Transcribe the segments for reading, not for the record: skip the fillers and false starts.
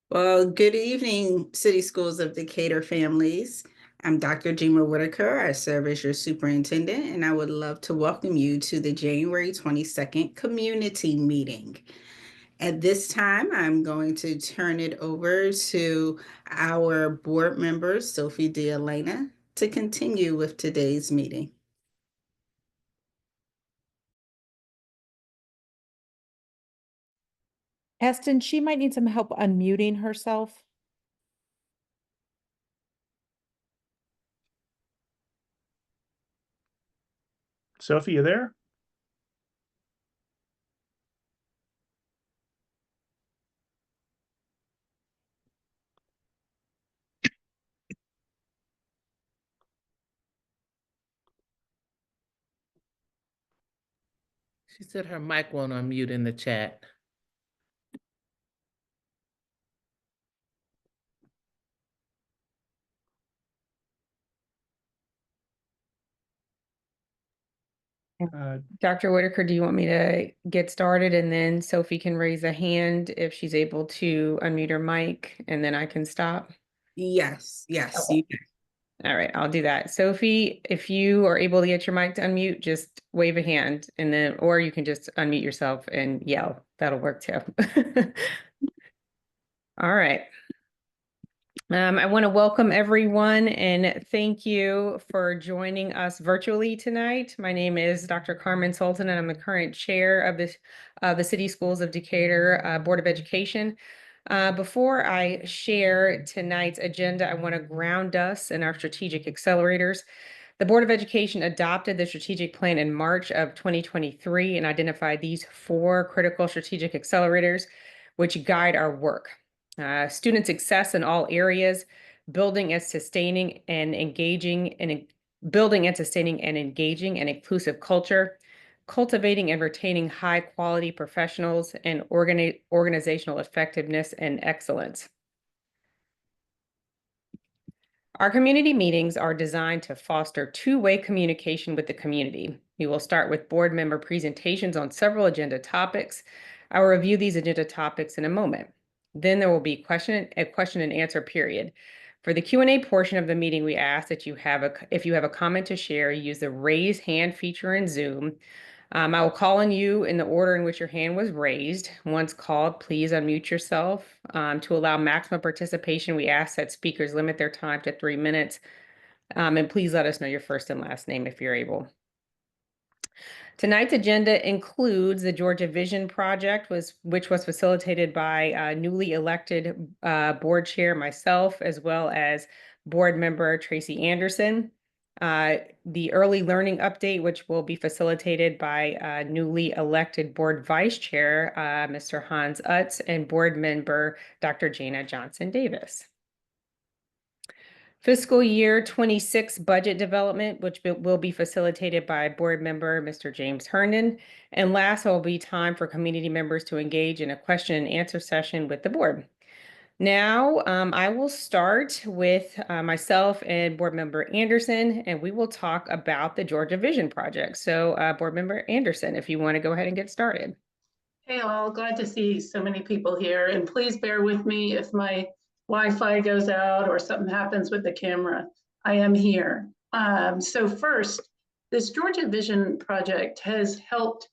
Well, good evening, City Schools of Decatur families. I'm Dr. Jima Whitaker. I serve as your superintendent, and I would love to welcome you to the January 22nd community meeting. At this time, I'm going to turn it over to our board member, Sophie DeElena, to continue with today's meeting. Eston, she might need some help unmuting herself. Sophie, you there? She said her mic won't unmute in the chat. Dr. Whitaker, do you want me to get started and then Sophie can raise a hand if she's able to unmute her mic and then I can stop? Yes. Okay. All right, I'll do that. Sophie, if you are able to get your mic to unmute, just wave a hand and then, or you can just unmute yourself and yell. That'll work too. All right. I want to welcome everyone and thank you for joining us virtually tonight. My name is Dr. Carmen Sultan, and I'm the current chair of the City Schools of Decatur Board of Education. Before I share tonight's agenda, I want to ground us in our strategic accelerators. The Board of Education adopted the strategic plan in March of 2023 and identified these 4 critical strategic accelerators which guide our work. Student success in all areas, building and sustaining and engaging and inclusive culture, cultivating and retaining high quality professionals, and organizational effectiveness and excellence. Our community meetings are designed to foster two-way communication with the community. We will start with board member presentations on several agenda topics. I will review these agenda topics in a moment. Then there will be a question and answer period. For the Q&A portion of the meeting, we ask that if you have a comment to share, use the raise hand feature in Zoom. I will call on you in the order in which your hand was raised. Once called, please unmute yourself. To allow maximum participation, we ask that speakers limit their time to 3 minutes. And please let us know your first and last name if you're able. Tonight's agenda includes the Georgia Vision Project, which was facilitated by newly elected board chair, myself, as well as board member Tracy Anderson. The early learning update, which will be facilitated by newly elected board vice chair, Mr. Hans Utz, and board member Dr. Jana Johnson Davis. Fiscal year 26 budget development, which will be facilitated by board member Mr. James Herndon. And last, there will be time for community members to engage in a question and answer session with the board. Now, I will start with myself and board member Anderson, and we will talk about the Georgia Vision Project. So board member Anderson, if you want to go ahead and get started. Hey all, glad to see so many people here, and please bear with me if my Wi-Fi goes out or something happens with the camera. I am here. So first, this Georgia Vision Project has helped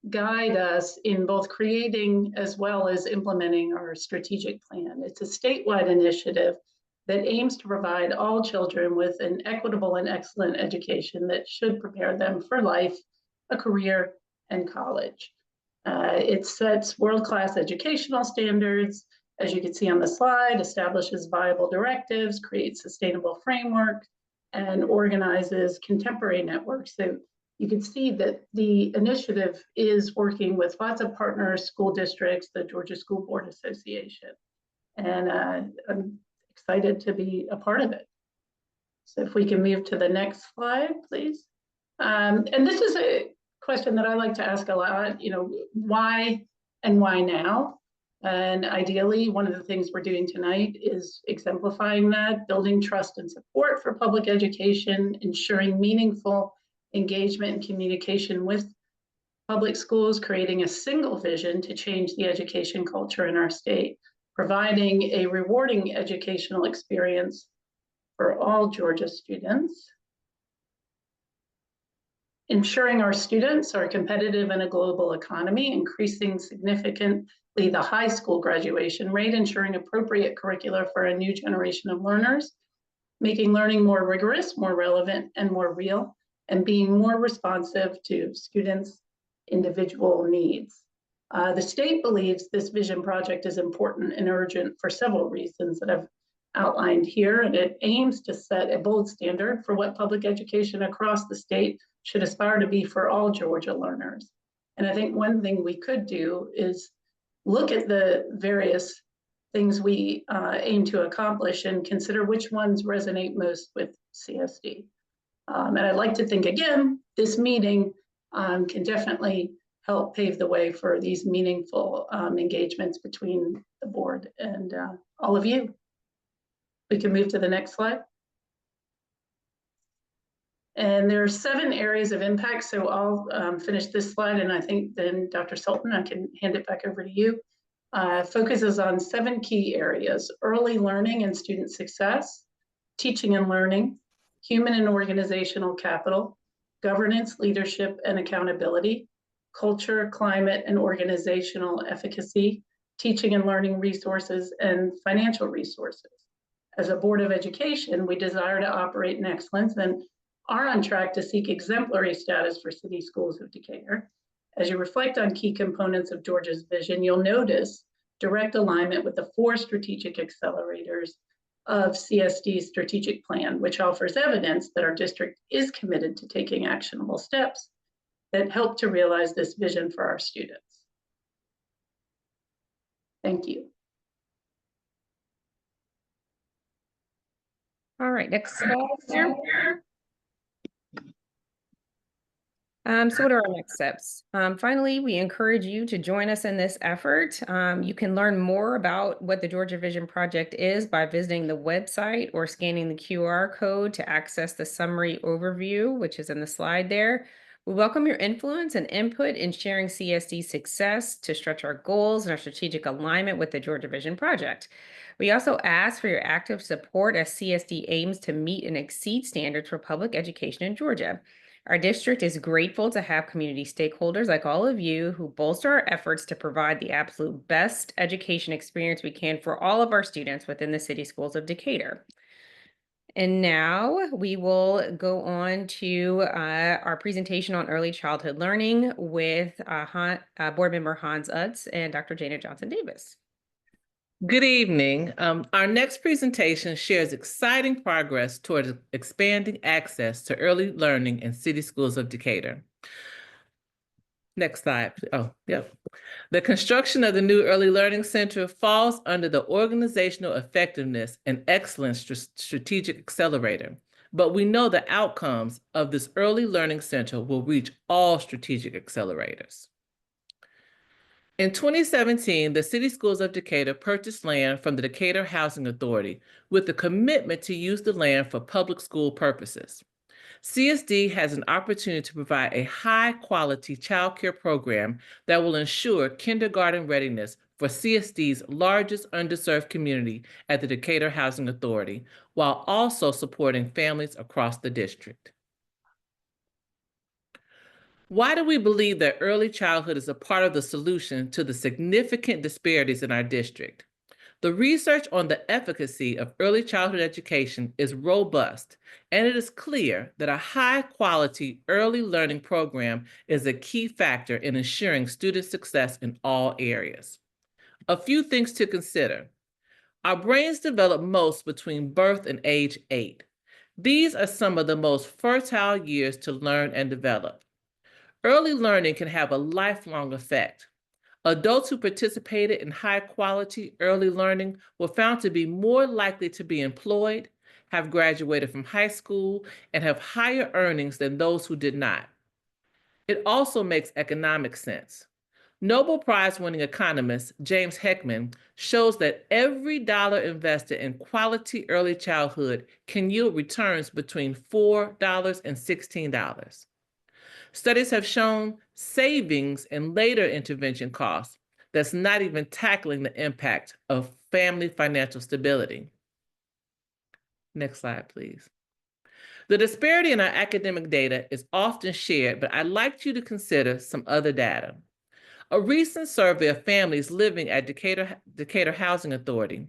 guide us in both creating as well as implementing our strategic plan. It's a statewide initiative that aims to provide all children with an equitable and excellent education that should prepare them for life, a career, and college. It sets world-class educational standards, as you can see on the slide, establishes viable directives, creates sustainable framework, and organizes contemporary networks. So you can see that the initiative is working with lots of partners, school districts, the Georgia School Board Association, and I'm excited to be a part of it. So if we can move to the next slide, please. And this is a question that I like to ask a lot, why and why now? And ideally, one of the things we're doing tonight is exemplifying that, building trust and support for public education, ensuring meaningful engagement and communication with public schools, creating a single vision to change the education culture in our state. providing a rewarding educational experience for all Georgia students, ensuring our students are competitive in a global economy, increasing significantly the high school graduation rate, ensuring appropriate curricula for a new generation of learners, making learning more rigorous, more relevant, and more real, and being more responsive to students' individual needs. The state believes this vision project is important and urgent for several reasons that I've outlined here, and it aims to set a bold standard for what public education across the state should aspire to be for all Georgia learners. And I think one thing we could do is look at the various things we aim to accomplish and consider which ones resonate most with CSD. And I'd like to think, again, this meeting can definitely help pave the way for these meaningful engagements between the board and all of you. We can move to the next slide. And there are 7 areas of impact, so I'll finish this slide, and I think then Dr. Sultan, I can hand it back over to you. Focuses on 7 key areas: early learning and student success, teaching and learning, human and organizational capital, governance, leadership, and accountability, culture, climate, and organizational efficacy, teaching and learning resources, and financial resources. As a Board of Education, we desire to operate in excellence and are on track to seek exemplary status for City Schools of Decatur. As you reflect on key components of Georgia's vision, you'll notice direct alignment with the 4 strategic accelerators of CSD's strategic plan, which offers evidence that our district is committed to taking actionable steps that help to realize this vision for our students. Thank you. All right, next slide here. So what are our next steps? Finally, we encourage you to join us in this effort. You can learn more about what the Georgia Vision Project is by visiting the website or scanning the QR code to access the summary overview, which is in the slide there. We welcome your influence and input in sharing CSD's success to stretch our goals and our strategic alignment with the Georgia Vision Project. We also ask for your active support as CSD aims to meet and exceed standards for public education in Georgia. Our district is grateful to have community stakeholders like all of you who bolster our efforts to provide the absolute best education experience we can for all of our students within the City Schools of Decatur. And now we will go on to our presentation on early childhood learning with Board Member Hans Utz and Dr. Jana Johnson-Davis. Good evening. Our next presentation shares exciting progress toward expanding access to early learning in City Schools of Decatur. Next slide. Oh, yep. The construction of the new Early Learning Center falls under the Organizational Effectiveness and Excellence Strategic Accelerator, but we know the outcomes of this Early Learning Center will reach all strategic accelerators. In 2017, the City Schools of Decatur purchased land from the Decatur Housing Authority with the commitment to use the land for public school purposes. CSD has an opportunity to provide a high-quality child care program that will ensure kindergarten readiness for CSD's largest underserved community at the Decatur Housing Authority, while also supporting families across the district. Why do we believe that early childhood is a part of the solution to the significant disparities in our district? The research on the efficacy of early childhood education is robust, and it is clear that a high-quality early learning program is a key factor in ensuring student success in all areas. A few things to consider. Our brains develop most between birth and age 8. These are some of the most fertile years to learn and develop. Early learning can have a lifelong effect. Adults who participated in high-quality early learning were found to be more likely to be employed, have graduated from high school, and have higher earnings than those who did not. It also makes economic sense. Nobel Prize-winning economist James Heckman shows that every dollar invested in quality early childhood can yield returns between $4 and $16. Studies have shown savings in later intervention costs that's not even tackling the impact of family financial stability. Next slide, please. The disparity in our academic data is often shared, but I'd like you to consider some other data. A recent survey of families living at Decatur Housing Authority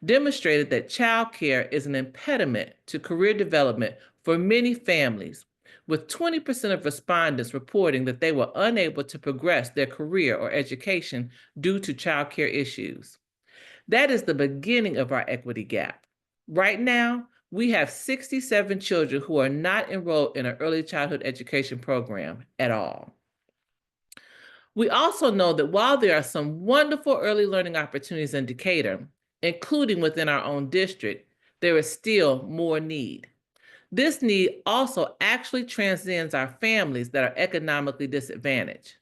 demonstrated that childcare is an impediment to career development for many families, with 20% of respondents reporting that they were unable to progress their career or education due to childcare issues. That is the beginning of our equity gap. Right now, we have 67 children who are not enrolled in an early childhood education program at all. We also know that while there are some wonderful early learning opportunities in Decatur, including within our own district, there is still more need. This need also actually transcends our families that are economically disadvantaged.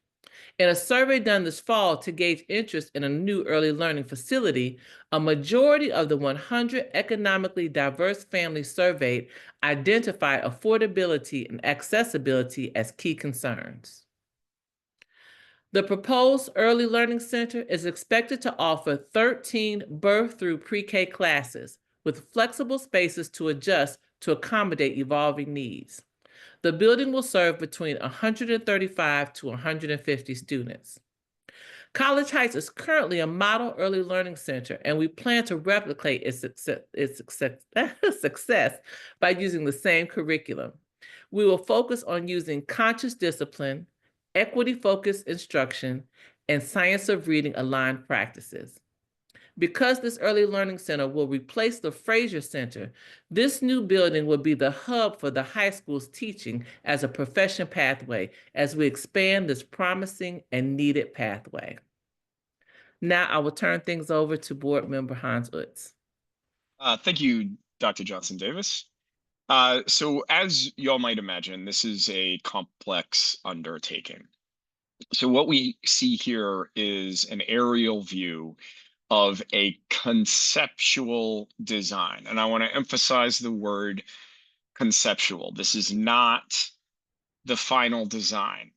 In a survey done this fall to gauge interest in a new early learning facility, a majority of the 100 economically diverse families surveyed identified affordability and accessibility as key concerns. The proposed Early Learning Center is expected to offer 13 birth through pre-K classes with flexible spaces to adjust to accommodate evolving needs. The building will serve between 135 to 150 students. College Heights is currently a model early learning center, and we plan to replicate its success by using the same curriculum. We will focus on using conscious discipline, equity-focused instruction, and science of reading aligned practices. Because this early learning center will replace the Fraser Center, this new building will be the hub for the high school's teaching as a profession pathway as we expand this promising and needed pathway. Now I will turn things over to Board Member Hans Utz. Thank you, Dr. Johnson-Davis. So as y'all might imagine, this is a complex undertaking. So what we see here is an aerial view of a conceptual design. And I want to emphasize the word conceptual. This is not the final design.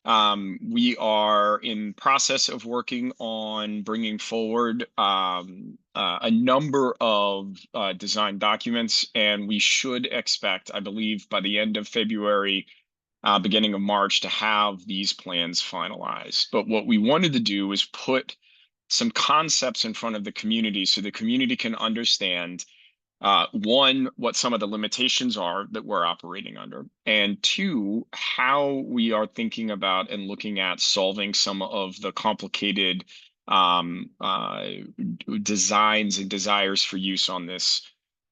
We are in process of working on bringing forward a number of design documents, and we should expect, I believe, by the end of February, beginning of March, to have these plans finalized. But what we wanted to do is put some concepts in front of the community so the community can understand, one, what some of the limitations are that we're operating under, and two, how we are thinking about and looking at solving some of the complicated designs and desires for use on this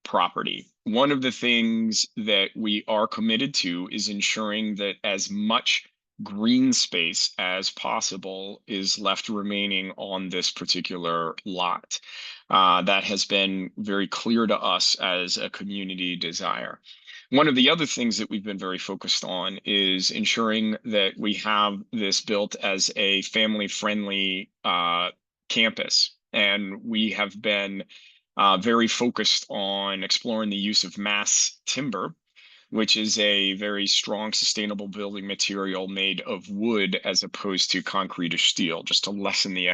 property. One of the things that we are committed to is ensuring that as much green space as possible is left remaining on this particular lot. That has been very clear to us as a community desire. One of the other things that we've been very focused on is ensuring that we have this built as a family-friendly campus. And we have been very focused on exploring the use of mass timber, which is a very strong, sustainable building material made of wood as opposed to concrete or steel, just to lessen the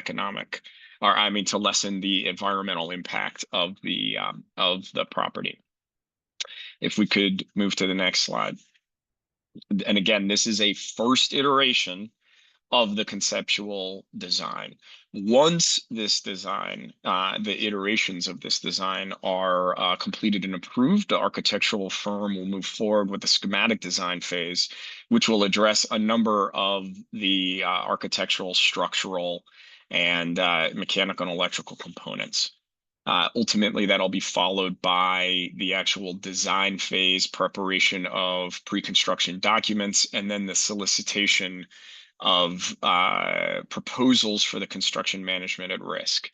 to lessen the environmental impact of the property. If we could move to the next slide. And again, this is a first iteration of the conceptual design. Once this design, the iterations of this design are completed and approved, the architectural firm will move forward with the schematic design phase, which will address a number of the architectural, structural, and mechanical and electrical components. Ultimately, that'll be followed by the actual design phase, preparation of pre-construction documents, and then the solicitation of proposals for the construction management at risk.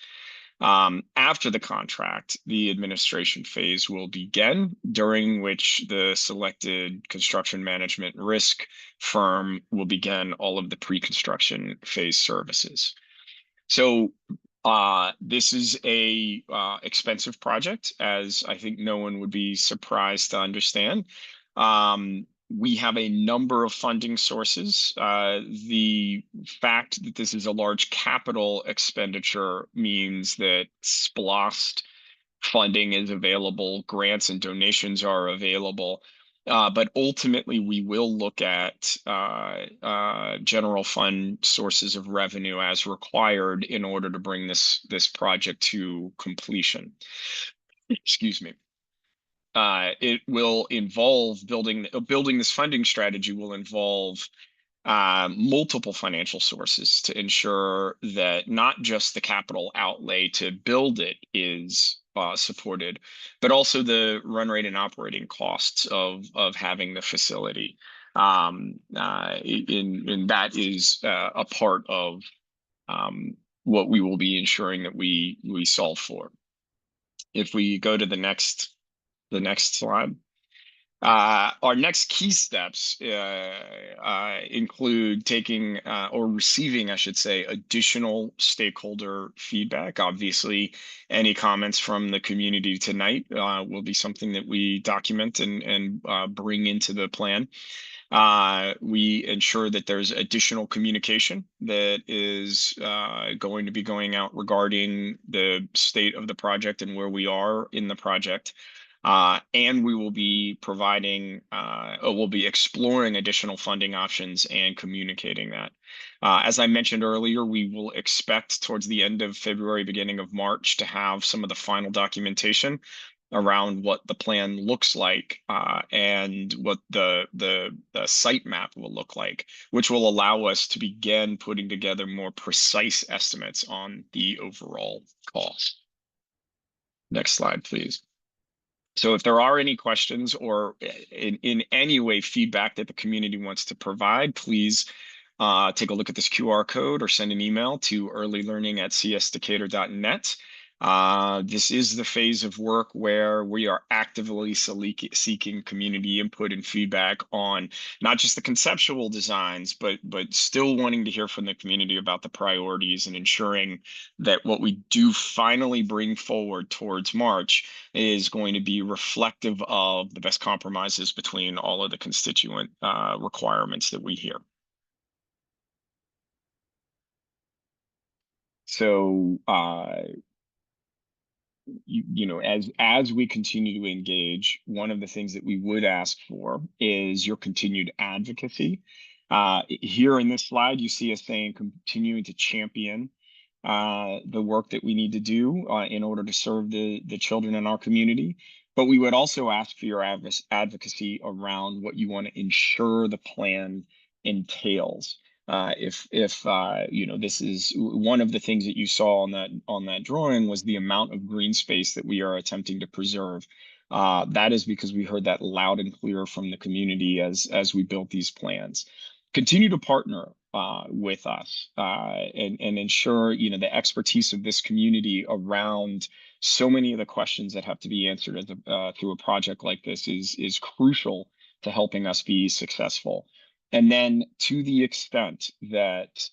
After the contract, the administration phase will begin, during which the selected construction management risk firm will begin all of the pre-construction phase services. So this is a expensive project, as I think no one would be surprised to understand. We have a number of funding sources. The fact that this is a large capital expenditure means that SPLOST funding is available, grants and donations are available. But ultimately, we will look at general fund sources of revenue as required in order to bring this project to completion. Excuse me. It will involve building this funding strategy will involve multiple financial sources to ensure that not just the capital outlay to build it is supported, but also the run rate and operating costs of having the facility. And that is a part of what we will be ensuring that we solve for. If we go to the next slide. Our next key steps include taking or receiving, I should say, additional stakeholder feedback. Obviously, any comments from the community tonight will be something that we document and bring into the plan. We ensure that there's additional communication that is going to be going out regarding the state of the project and where we are in the project. And we will be providing, we'll be exploring additional funding options and communicating that. As I mentioned earlier, we will expect towards the end of February, beginning of March, to have some of the final documentation around what the plan looks like and what the site map will look like, which will allow us to begin putting together more precise estimates on the overall cost. Next slide, please. So if there are any questions or in any way feedback that the community wants to provide, please take a look at this QR code or send an email to earlylearning@csdecatur.net. This is the phase of work where we are actively seeking community input and feedback on not just the conceptual designs, but still wanting to hear from the community about the priorities and ensuring that what we do finally bring forward towards March is going to be reflective of the best compromises between all of the constituent requirements that we hear. So, you know, as we continue to engage, one of the things that we would ask for is your continued advocacy. Here in this slide, you see us saying continuing to champion the work that we need to do in order to serve the children in our community. But we would also ask for your advocacy around what you want to ensure the plan entails. If you know, this is one of the things that you saw on that drawing was the amount of green space that we are attempting to preserve. That is because we heard that loud and clear from the community as we built these plans. Continue to partner with us and ensure, you know, the expertise of this community around so many of the questions that have to be answered through a project like this is crucial to helping us be successful. And then to the extent that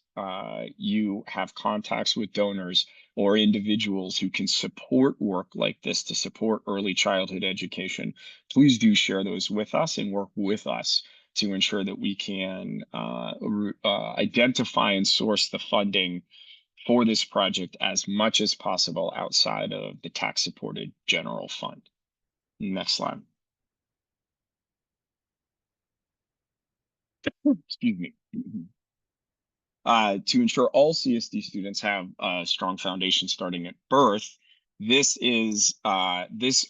you have contacts with donors or individuals who can support work like this to support early childhood education, please do share those with us and work with us to ensure that we can identify and source the funding for this project as much as possible outside of the tax-supported general fund. Next slide. Excuse me. To ensure all CSD students have a strong foundation starting at birth, this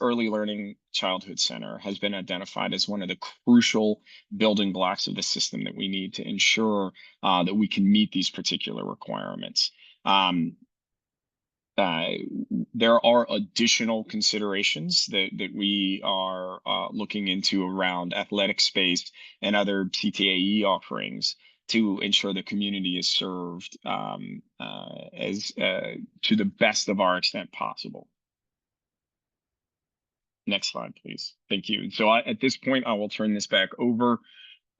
Early Learning Childhood Center has been identified as one of the crucial building blocks of the system that we need to ensure that we can meet these particular requirements. There are additional considerations that we are looking into around athletic space and other CTAE offerings to ensure the community is served as to the best of our extent possible. Next slide, please. Thank you. So at this point, I will turn this back over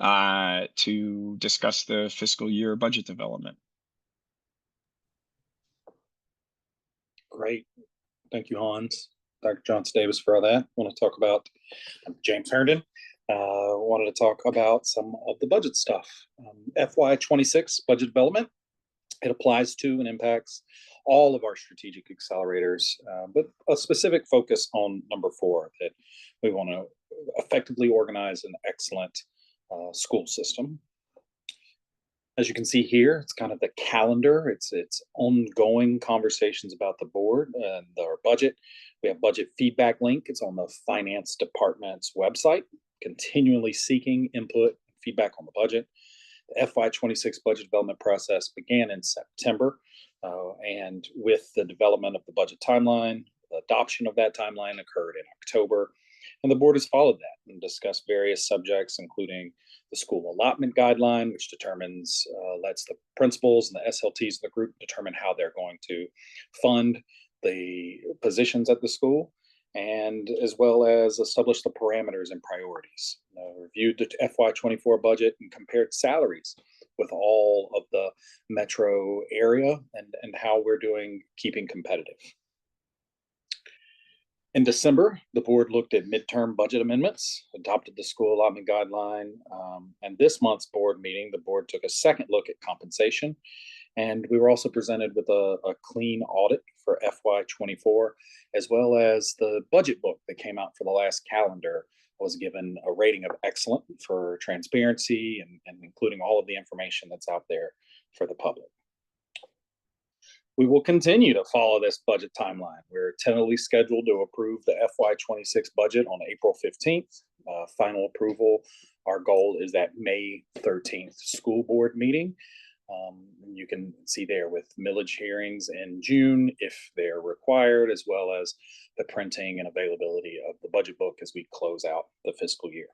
to discuss the fiscal year budget development. Great. Thank you, Hans. Dr. Johnson Davis for all that. I want to talk about James Herndon. Wanted to talk about some of the budget stuff. FY26 budget development. It applies to and impacts all of our strategic accelerators, but a specific focus on number 4, that we want to effectively organize an excellent school system. As you can see here, it's kind of the calendar. It's ongoing conversations about the board and our budget. We have budget feedback link. It's on the finance department's website, continually seeking input, feedback on the budget. The FY26 budget development process began in September, and with the development of the budget timeline, the adoption of that timeline occurred in October, and the board has followed that and discussed various subjects, including the school allotment guideline, which lets the principals and the SLTs of the group determine how they're going to fund the positions at the school, and as well as establish the parameters and priorities. Reviewed the FY24 budget and compared salaries with all of the metro area and how we're doing keeping competitive. In December, the board looked at midterm budget amendments, adopted the school allotment guideline, and this month's board meeting, the board took a second look at compensation, and we were also presented with a clean audit for FY24, as well as the budget book that came out for the last calendar was given a rating of excellent for transparency and including all of the information that's out there for the public. We will continue to follow this budget timeline. We're tentatively scheduled to approve the FY26 budget on April 15th. Final approval, our goal is that May 13th school board meeting. You can see there with millage hearings in June if they're required, as well as the printing and availability of the budget book as we close out the fiscal year.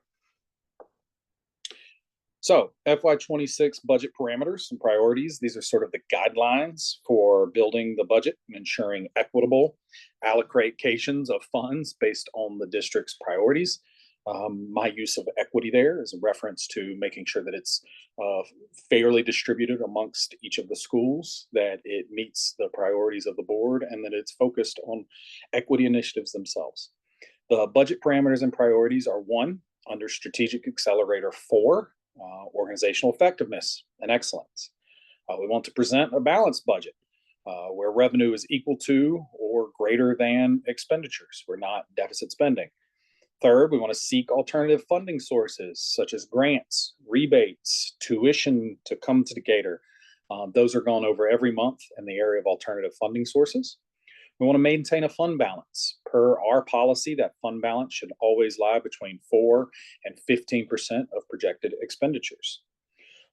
So FY26 budget parameters and priorities. These are sort of the guidelines for building the budget and ensuring equitable allocations of funds based on the district's priorities. My use of equity there is a reference to making sure that it's fairly distributed amongst each of the schools, that it meets the priorities of the board, and that it's focused on equity initiatives themselves. The budget parameters and priorities are 1, under Strategic Accelerator 4, organizational effectiveness and excellence. We want to present a balanced budget where revenue is equal to or greater than expenditures. We're not deficit spending. Third, we want to seek alternative funding sources such as grants, rebates, tuition to come to Decatur. Those are gone over every month in the area of alternative funding sources. We want to maintain a fund balance. Per our policy, that fund balance should always lie between 4 and 15% of projected expenditures.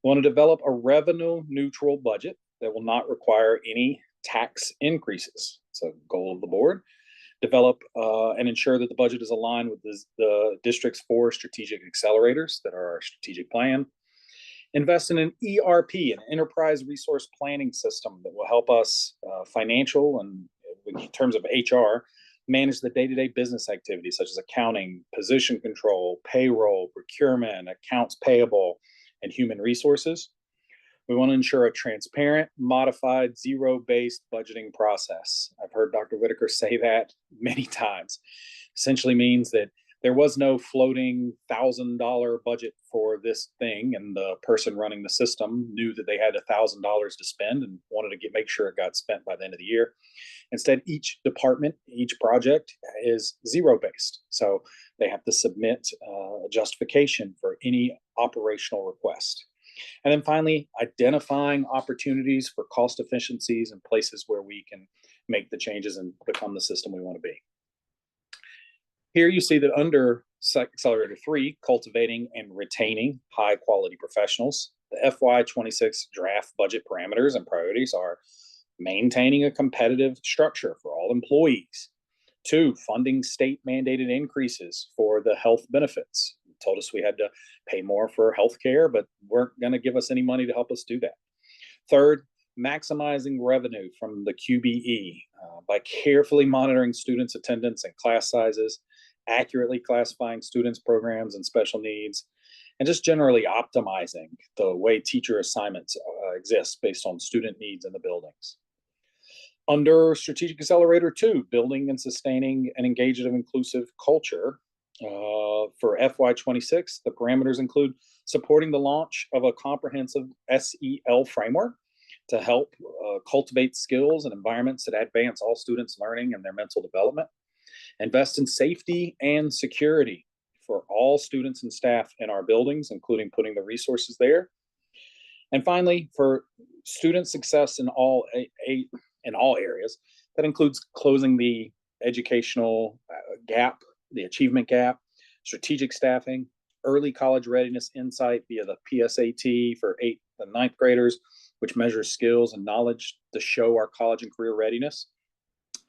We want to develop a revenue neutral budget that will not require any tax increases. It's a goal of the board. Develop and ensure that the budget is aligned with the district's 4 strategic accelerators that are our strategic plan. Invest in an ERP, an enterprise resource planning system that will help us financial and in terms of HR, manage the day-to-day business activities such as accounting, position control, payroll, procurement, accounts payable, and human resources. We want to ensure a transparent, modified, zero-based budgeting process. I've heard Dr. Whitaker say that many times. Essentially means that there was no floating $1,000 budget for this thing, and the person running the system knew that they had $1,000 to spend and wanted to make sure it got spent by the end of the year. Instead, each department, each project is zero-based. So they have to submit a justification for any operational request. And then finally, identifying opportunities for cost efficiencies and places where we can make the changes and become the system we want to be. Here you see that under Accelerator 3, cultivating and retaining high quality professionals, the FY26 draft budget parameters and priorities are maintaining a competitive structure for all employees. 2, funding state mandated increases for the health benefits. Told us we had to pay more for healthcare, but weren't going to give us any money to help us do that. 3rd, maximizing revenue from the QBE by carefully monitoring students' attendance and class sizes, accurately classifying students' programs and special needs, and just generally optimizing the way teacher assignments exist based on student needs in the buildings. Under Strategic Accelerator 2, building and sustaining an engaged and inclusive culture, For FY26, the parameters include supporting the launch of a comprehensive SEL framework to help cultivate skills and environments that advance all students' learning and their mental development. Invest in safety and security for all students and staff in our buildings, including putting the resources there. And finally, for student success in all areas, that includes closing the educational gap, the achievement gap, strategic staffing, early college readiness insight via the PSAT for 8th and 9th graders, which measures skills and knowledge to show our college and career readiness,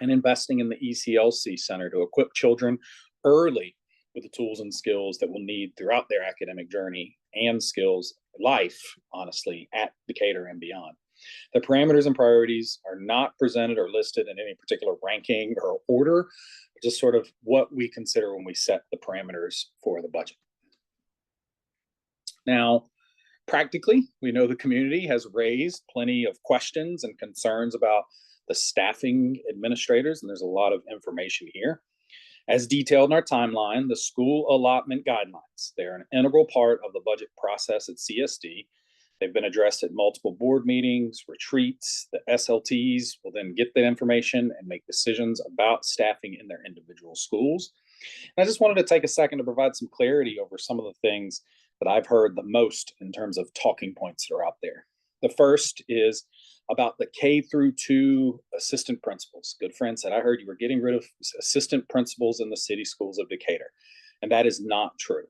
and investing in the ECLC Center to equip children early with the tools and skills that we'll need throughout their academic journey and skills life, honestly, at Decatur and beyond. The parameters and priorities are not presented or listed in any particular ranking or order, just sort of what we consider when we set the parameters for the budget. Now, practically, we know the community has raised plenty of questions and concerns about the staffing administrators, and there's a lot of information here. As detailed in our timeline, the school allotment guidelines, they're an integral part of the budget process at CSD. They've been addressed at multiple board meetings, retreats. The SLTs will then get that information and make decisions about staffing in their individual schools. And I just wanted to take a second to provide some clarity over some of the things that I've heard the most in terms of talking points that are out there. The first is about the K-2 assistant principals. Good friend said, I heard you were getting rid of assistant principals in the city schools of Decatur. And that is not true.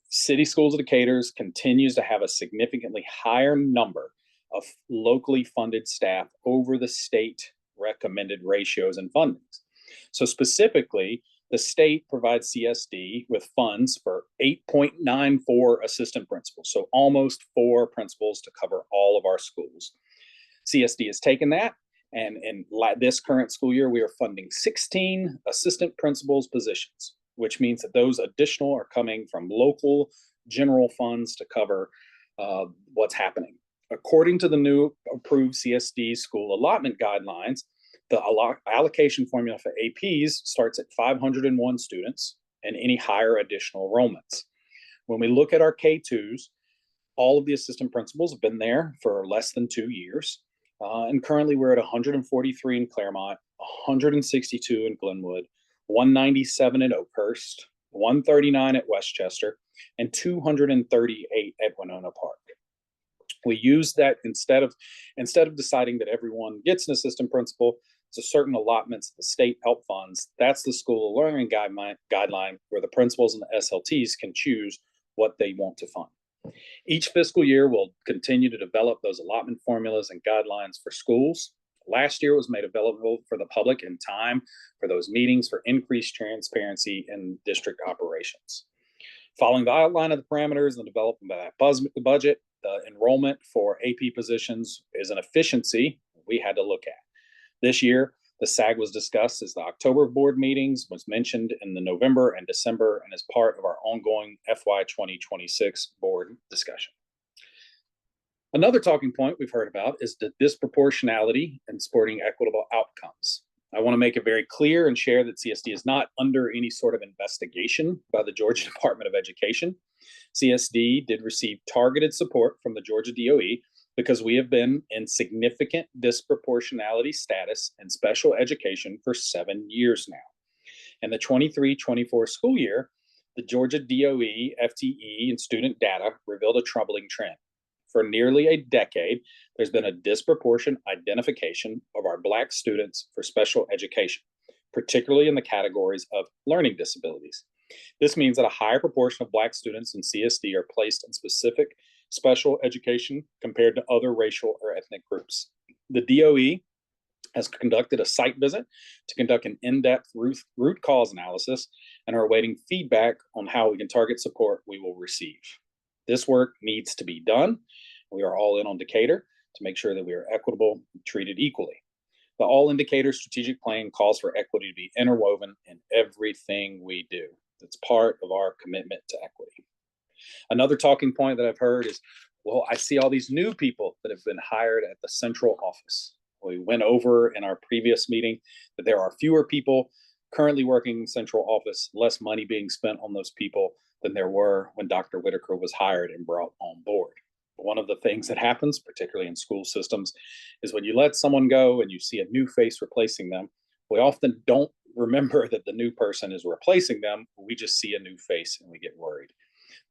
City Schools of Decatur continues to have a significantly higher number of locally funded staff over the state recommended ratios and fundings. So specifically, the state provides CSD with funds for 8.94 assistant principals, so almost 4 principals to cover all of our schools. CSD has taken that, and in this current school year, we are funding 16 assistant principals positions, which means that those additional are coming from local general funds to cover what's happening. According to the new approved CSD school allotment guidelines, the allocation formula for APs starts at 501 students and any higher additional enrollments. When we look at our K2s, all of the assistant principals have been there for less than 2 years. And currently we're at 143 in Claremont, 162 in Glenwood, 197 at Oakhurst, 139 at Westchester, and 238 at Winona Park. We use that instead of deciding that everyone gets an assistant principal, to certain allotments of the state help funds. That's the school learning guideline where the principals and the SLTs can choose what they want to fund. Each fiscal year, we'll continue to develop those allotment formulas and guidelines for schools. Last year was made available for the public in time for those meetings for increased transparency in district operations. Following the outline of the parameters and the development of that budget, the enrollment for AP positions is an efficiency we had to look at. This year, the SAG was discussed as the October board meetings, was mentioned in the November and December, and as part of our ongoing FY 2026 board discussion. Another talking point we've heard about is the disproportionality in supporting equitable outcomes. I want to make it very clear and share that CSD is not under any sort of investigation by the Georgia Department of Education. CSD did receive targeted support from the Georgia DOE because we have been in significant disproportionality status in special education for 7 years now. In the 23-24 school year, the Georgia DOE, FTE, and student data revealed a troubling trend. For nearly a decade, there's been a disproportionate identification of our Black students for special education, particularly in the categories of learning disabilities. This means that a higher proportion of Black students in CSD are placed in specific special education compared to other racial or ethnic groups. The DOE has conducted a site visit to conduct an in-depth root cause analysis and are awaiting feedback on how we can target support we will receive. This work needs to be done. We are all in on Decatur to make sure that we are equitable and treated equally. The All in Decatur strategic plan calls for equity to be interwoven in everything we do. It's part of our commitment to equity. Another talking point that I've heard is, well, I see all these new people that have been hired at the central office. We went over in our previous meeting that there are fewer people currently working central office, less money being spent on those people than there were when Dr. Whitaker was hired and brought on board. One of the things that happens, particularly in school systems, is when you let someone go and you see a new face replacing them, we often don't remember that the new person is replacing them. We just see a new face and we get worried.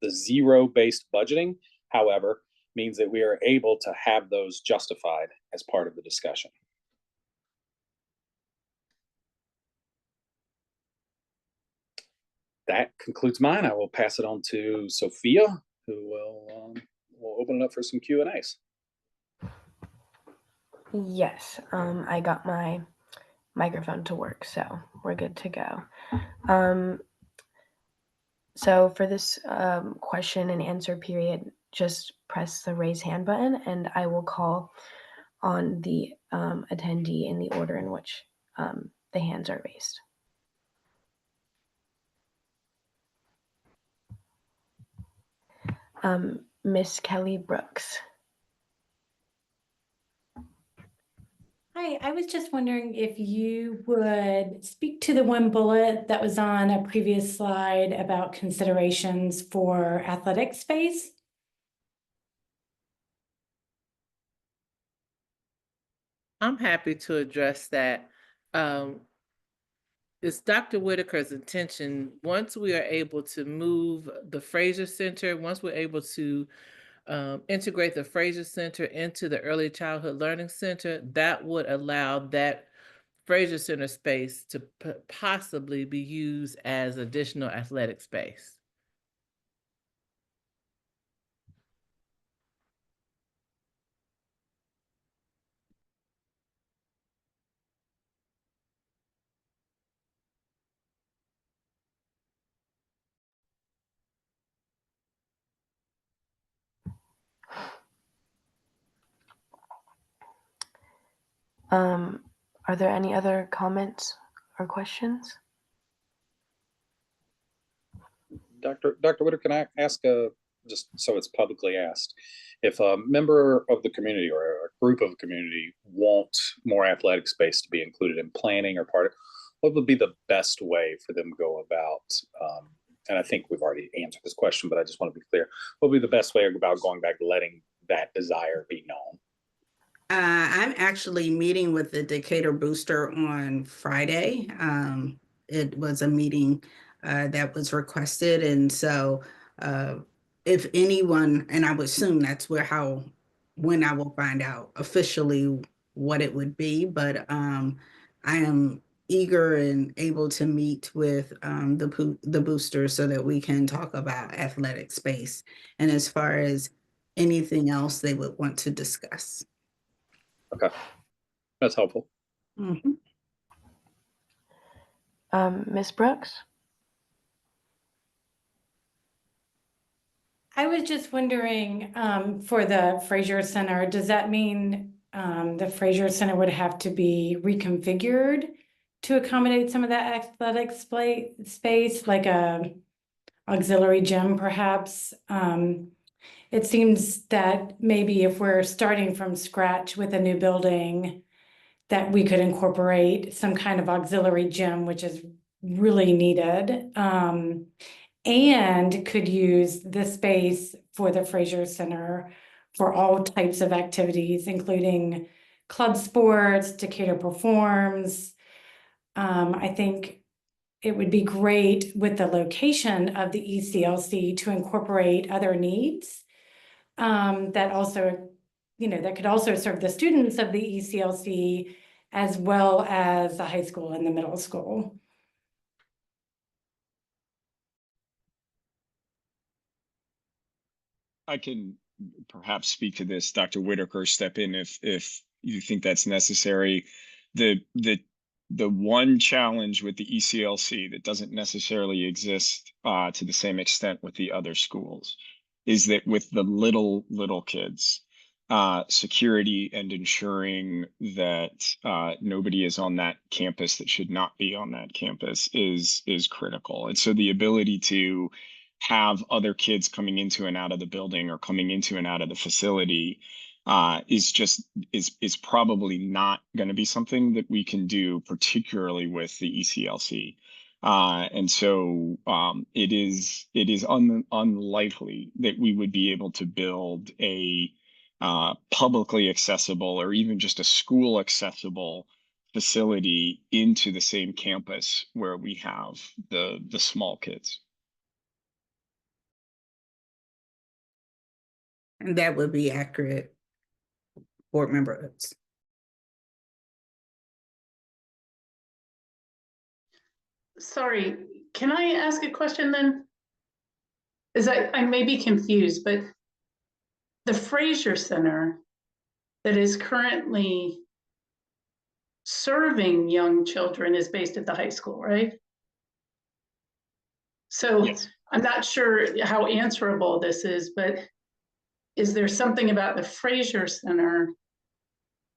The zero-based budgeting, however, means that we are able to have those justified as part of the discussion. That concludes mine. I will pass it on to Sophia, who will open it up for some Q&As. Yes, I got my microphone to work, so we're good to go. So for this question and answer period, just press the raise hand button and I will call on the attendee in the order in which the hands are raised. Miss Kelly Brooks. Hi, I was just wondering if you would speak to the one bullet that was on a previous slide about considerations for athletic space. I'm happy to address that. It's Dr. Whitaker's intention, once we are able to move the Fraser Center, once we're able to integrate the Fraser Center into the Early Childhood Learning Center, that would allow that Fraser Center space to possibly be used as additional athletic space. Are there any other comments or questions? Dr. Whitaker, can I ask, just so it's publicly asked, if a member of the community or a group of the community want more athletic space to be included in planning or part of, what would be the best way for them to go about, and I think we've already answered this question, but I just want to be clear, what would be the best way about going back to letting that desire be known? I'm actually meeting with the Decatur Booster on Friday. It was a meeting that was requested, and so if anyone, and I would assume that's when I will find out officially what it would be, but I am eager and able to meet with the booster so that we can talk about athletic space and as far as anything else they would want to discuss. Okay, that's helpful. Mm-hmm. Ms. Brooks? I was just wondering, for the Fraser Center, does that mean the Fraser Center would have to be reconfigured to accommodate some of that athletic space, like a auxiliary gym perhaps? It seems that maybe if we're starting from scratch with a new building, that we could incorporate some kind of auxiliary gym, which is really needed, and could use the space for the Fraser Center for all types of activities, including club sports, Decatur Performs. I think it would be great with the location of the ECLC to incorporate other needs that also, that could also serve the students of the ECLC as well as the high school and the middle school. I can perhaps speak to this, Dr. Whitaker, step in if you think that's necessary. The one challenge with the ECLC that doesn't necessarily exist to the same extent with the other schools is that with the little kids, security and ensuring that nobody is on that campus that should not be on that campus is critical. And so the ability to have other kids coming into and out of the building or coming into and out of the facility is probably not going to be something that we can do, particularly with the ECLC. And so it is unlikely that we would be able to build a publicly accessible or even just a school accessible facility into the same campus where we have the small kids. And that would be accurate, Board Member Utz. Sorry, can I ask a question then? I may be confused, but the Fraser Center that is currently serving young children is based at the high school, right? So Yes. I'm not sure how answerable this is, but is there something about the Fraser Center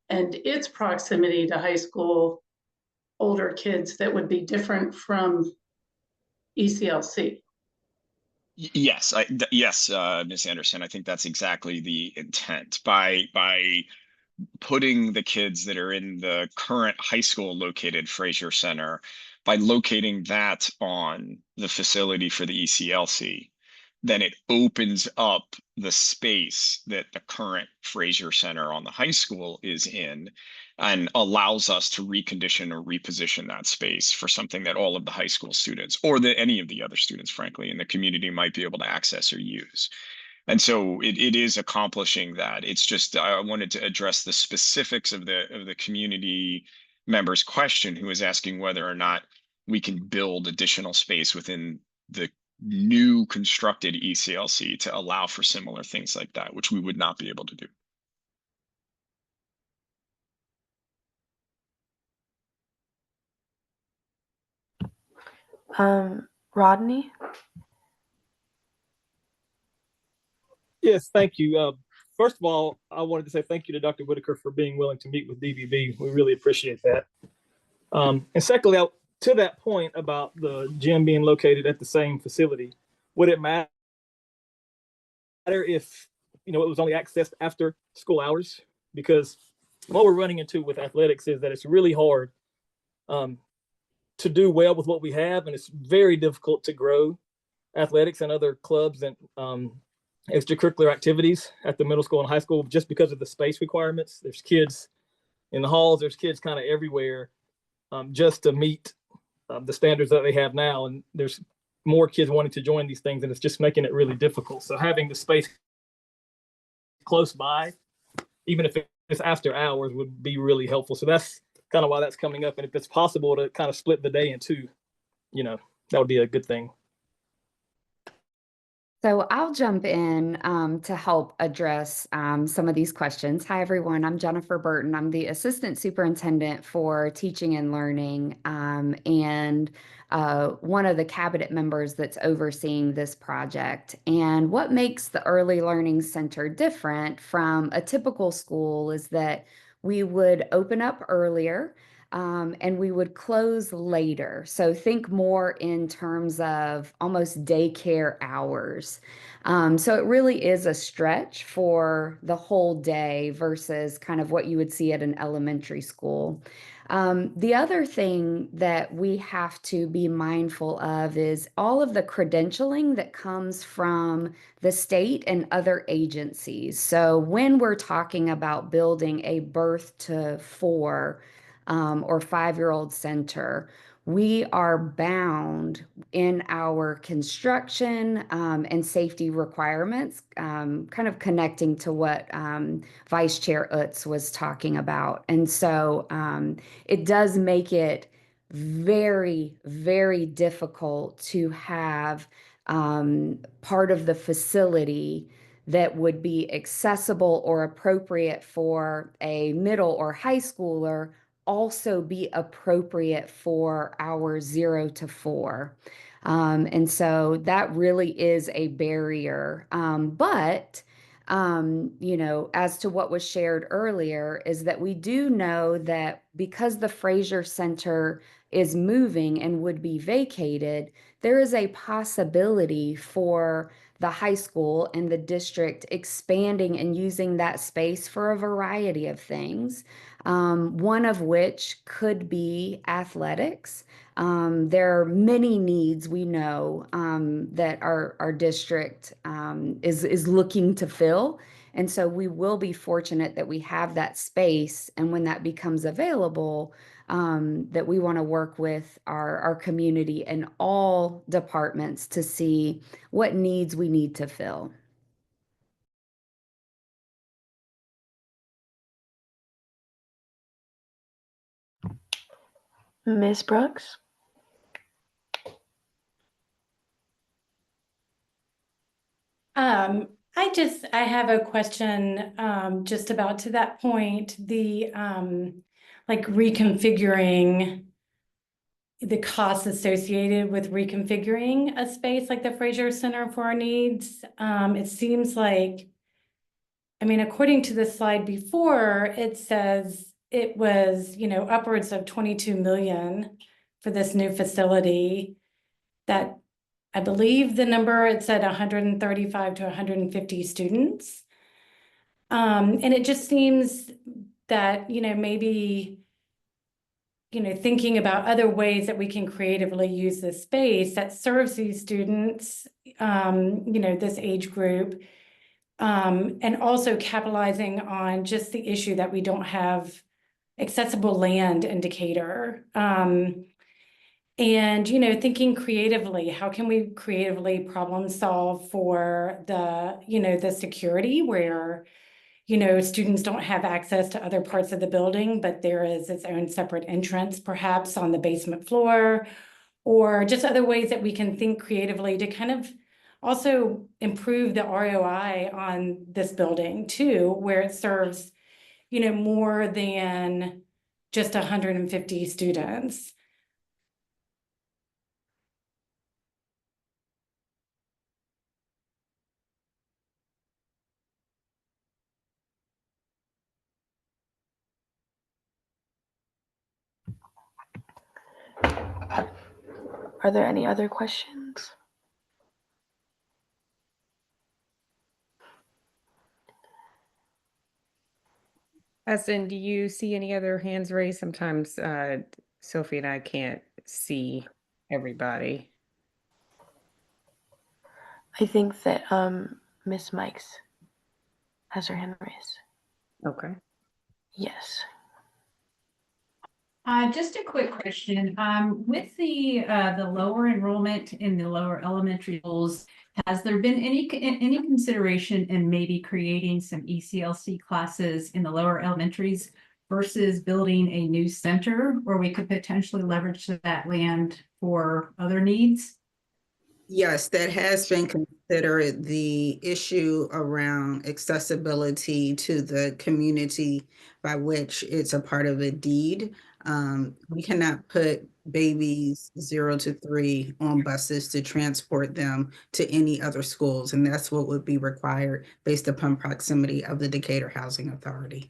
and its proximity to high school older kids that would be different from ECLC? Yes, yes, Ms. Anderson, I think that's exactly the intent. By putting the kids that are in the current high school located Fraser Center, by locating that on the facility for the ECLC, then it opens up the space that the current Fraser Center on the high school is in and allows us to recondition or reposition that space for something that all of the high school students or any of the other students, frankly, in the community might be able to access or use. And so it is accomplishing that. It's just I wanted to address the specifics of the community member's question, who is asking whether or not we can build additional space within the new constructed ECLC to allow for similar things like that, which we would not be able to do. Rodney? Yes, thank you. First of all, I wanted to say thank you to Dr. Whitaker for being willing to meet with DVB. We really appreciate that. And secondly, to that point about the gym being located at the same facility, would it matter if it was only accessed after school hours? Because what we're running into with athletics is that it's really hard to do well with what we have, and it's very difficult to grow athletics and other clubs and extracurricular activities at the middle school and high school just because of the space requirements. There's kids in the halls, there's kids kind of everywhere just to meet the standards that they have now. And there's more kids wanting to join these things, and it's just making it really difficult. So having the space close by, even if it's after hours, would be really helpful. So that's kind of why that's coming up. And if it's possible to kind of split the day in two, that would be a good thing. So I'll jump in to help address some of these questions. Hi, everyone. I'm Jennifer Burton. I'm the Assistant Superintendent for Teaching and Learning and one of the cabinet members that's overseeing this project. And what makes the Early Learning Center different from a typical school is that we would open up earlier and we would close later. So think more in terms of almost daycare hours. So it really is a stretch for the whole day versus kind of what you would see at an elementary school. The other thing that we have to be mindful of is all of the credentialing that comes from the state and other agencies. So when we're talking about building a birth to 4 or 5-year-old center, we are bound in our construction and safety requirements, kind of connecting to what Vice Chair Utz was talking about. And so it does make it very, very difficult to have part of the facility that would be accessible or appropriate for a middle or high schooler also be appropriate for our 0 to 4. And so that really is a barrier. But as to what was shared earlier is that we do know that because the Fraser Center is moving and would be vacated, there is a possibility for the high school and the district expanding and using that space for a variety of things, one of which could be athletics. There are many needs we know that our district is looking to fill. And so we will be fortunate that we have that space. And when that becomes available, that we want to work with our community and all departments to see what needs we need to fill. Ms. Brooks? I have a question, just about to that point, the, like reconfiguring the costs associated with reconfiguring a space like the Fraser Center for Our Needs. It seems like, I mean, according to the slide before, it says it was, you know, upwards of 22 million for this new facility. That I believe the number, it said 135 to 150 students. And it just seems that, you know, maybe, you know, thinking about other ways that we can creatively use this space that serves these students, you know, this age group, and also capitalizing on just the issue that we don't have accessible land in Decatur. And, you know, thinking creatively, how can we creatively problem solve for the, you know, the security where, you know, students don't have access to other parts of the building, but there is its own separate entrance, perhaps on the basement floor, or just other ways that we can think creatively to kind of also improve the ROI on this building too, where it serves, you know, more than just 150 students. Are there any other questions? Esten, do you see any other hands raised? Sometimes Sophie and I can't see everybody. I think that Miss Mikes has her hand raised. Okay. Yes. Just a quick question. With the lower enrollment in the lower elementary schools, has there been any consideration in maybe creating some ECLC classes in the lower elementaries versus building a new center where we could potentially leverage that land for other needs? Yes, that has been considered. The issue around accessibility to the community by which it's a part of a deed. We cannot put babies 0 to 3 on buses to transport them to any other schools, and that's what would be required based upon proximity of the Decatur Housing Authority.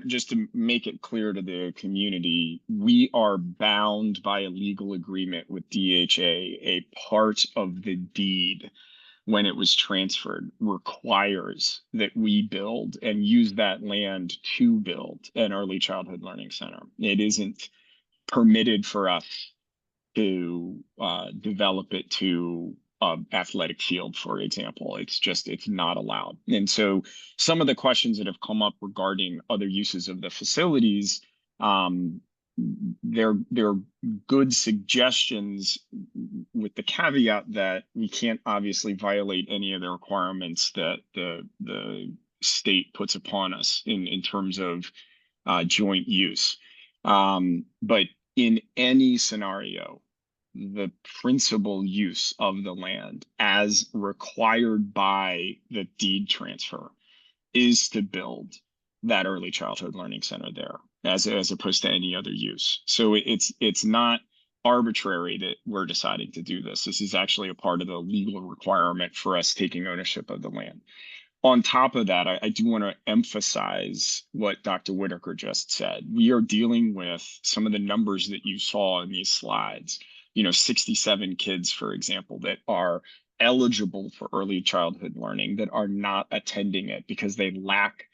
Just to make it clear to the community, we are bound by a legal agreement with DHA. A part of the deed when it was transferred requires that we build and use that land to build an early childhood learning center. It isn't permitted for us to develop it to athletic field, for example. It's not allowed. And so some of the questions that have come up regarding other uses of the facilities, they're good suggestions with the caveat that we can't obviously violate any of the requirements that the state puts upon us in terms of joint use. But in any scenario, the principal use of the land as required by the deed transfer is to build that early childhood learning center there as opposed to any other use. So it's not arbitrary that we're deciding to do this. This is actually a part of the legal requirement for us taking ownership of the land. On top of that, I do want to emphasize what Dr. Whitaker just said. We are dealing with some of the numbers that you saw in these slides 67 kids, for example, that are eligible for early childhood learning that are not attending it because they lack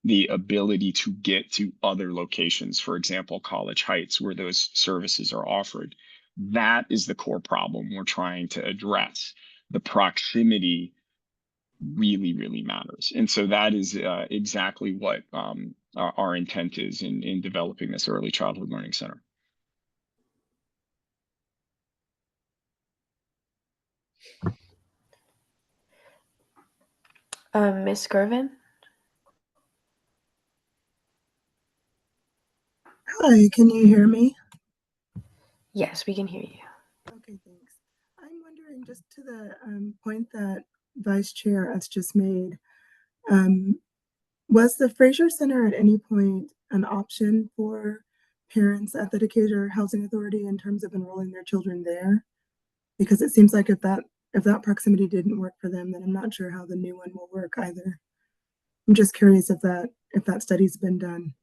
the ability to get to other locations, for example, College Heights, where those services are offered. That is the core problem we're trying to address. The proximity really, really matters. And so that is exactly what our intent is in developing this early childhood learning center. Ms. Gervin? Hi, can you hear me? Yes, we can hear you. Okay, thanks. I'm wondering, just to the point that Vice Chair has just made, was the Fraser Center at any point an option for parents at the Decatur Housing Authority in terms of enrolling their children there? Because it seems like if that proximity didn't work for them, then I'm not sure how the new one will work either. I'm just curious if that study's been done.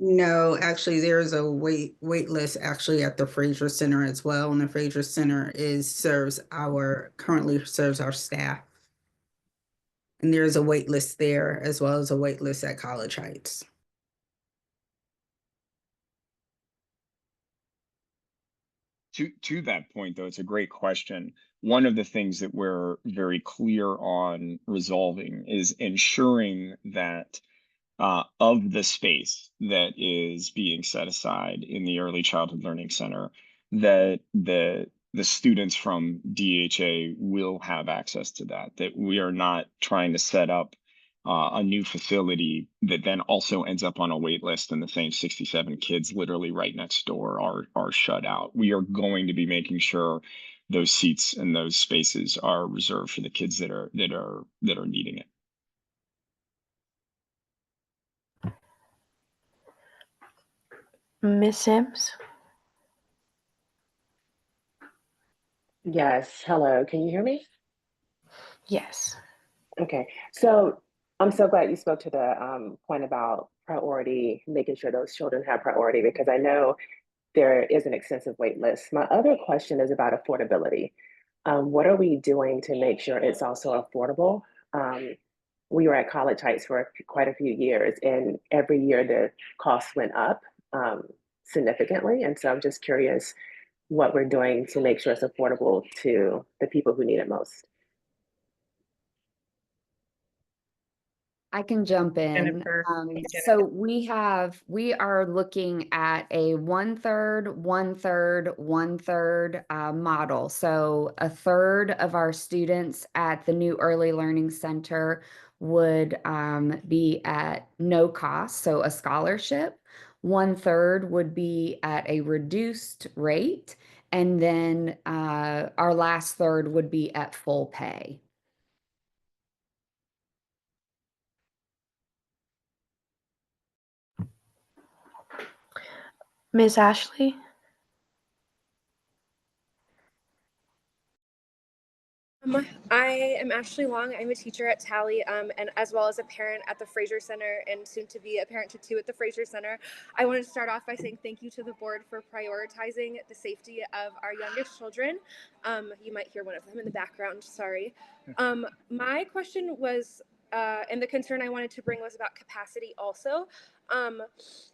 No, actually, there's a wait list actually at the Fraser Center as well, and the Fraser Center currently serves our staff. And there's a wait list there as well as a wait list at College Heights. To that point, though, it's a great question. One of the things that we're very clear on resolving is ensuring that of the space that is being set aside in the Early Childhood Learning Center, that the students from DHA will have access to that we are not trying to set up a new facility that then also ends up on a wait list and the same 67 kids literally right next door are shut out. We are going to be making sure those seats and those spaces are reserved for the kids that are needing it. Ms. Sims? Yes, hello. Can you hear me? Yes. Okay, so I'm so glad you spoke to the point about priority, making sure those children have priority, because I know there is an extensive wait list. My other question is about affordability. What are we doing to make sure it's also affordable? We were at College Heights for quite a few years, and every year the costs went up significantly. And so I'm just curious what we're doing to make sure it's affordable to the people who need it most. I can jump in. Jennifer. So we are looking at a 1/3, 1/3, 1/3 model. So a third of our students at the new Early Learning Center would be at no cost, so a scholarship. 1/3 would be at a reduced rate, and then our last third would be at full pay. Ms. Ashley? I am Ashley Long. I'm a teacher at Tally, and as well as a parent at the Fraser Center, and soon to be a parent to two at the Fraser Center. I wanted to start off by saying thank you to the board for prioritizing the safety of our youngest children. You might hear one of them in the background, sorry. My question was, and the concern I wanted to bring was about capacity also.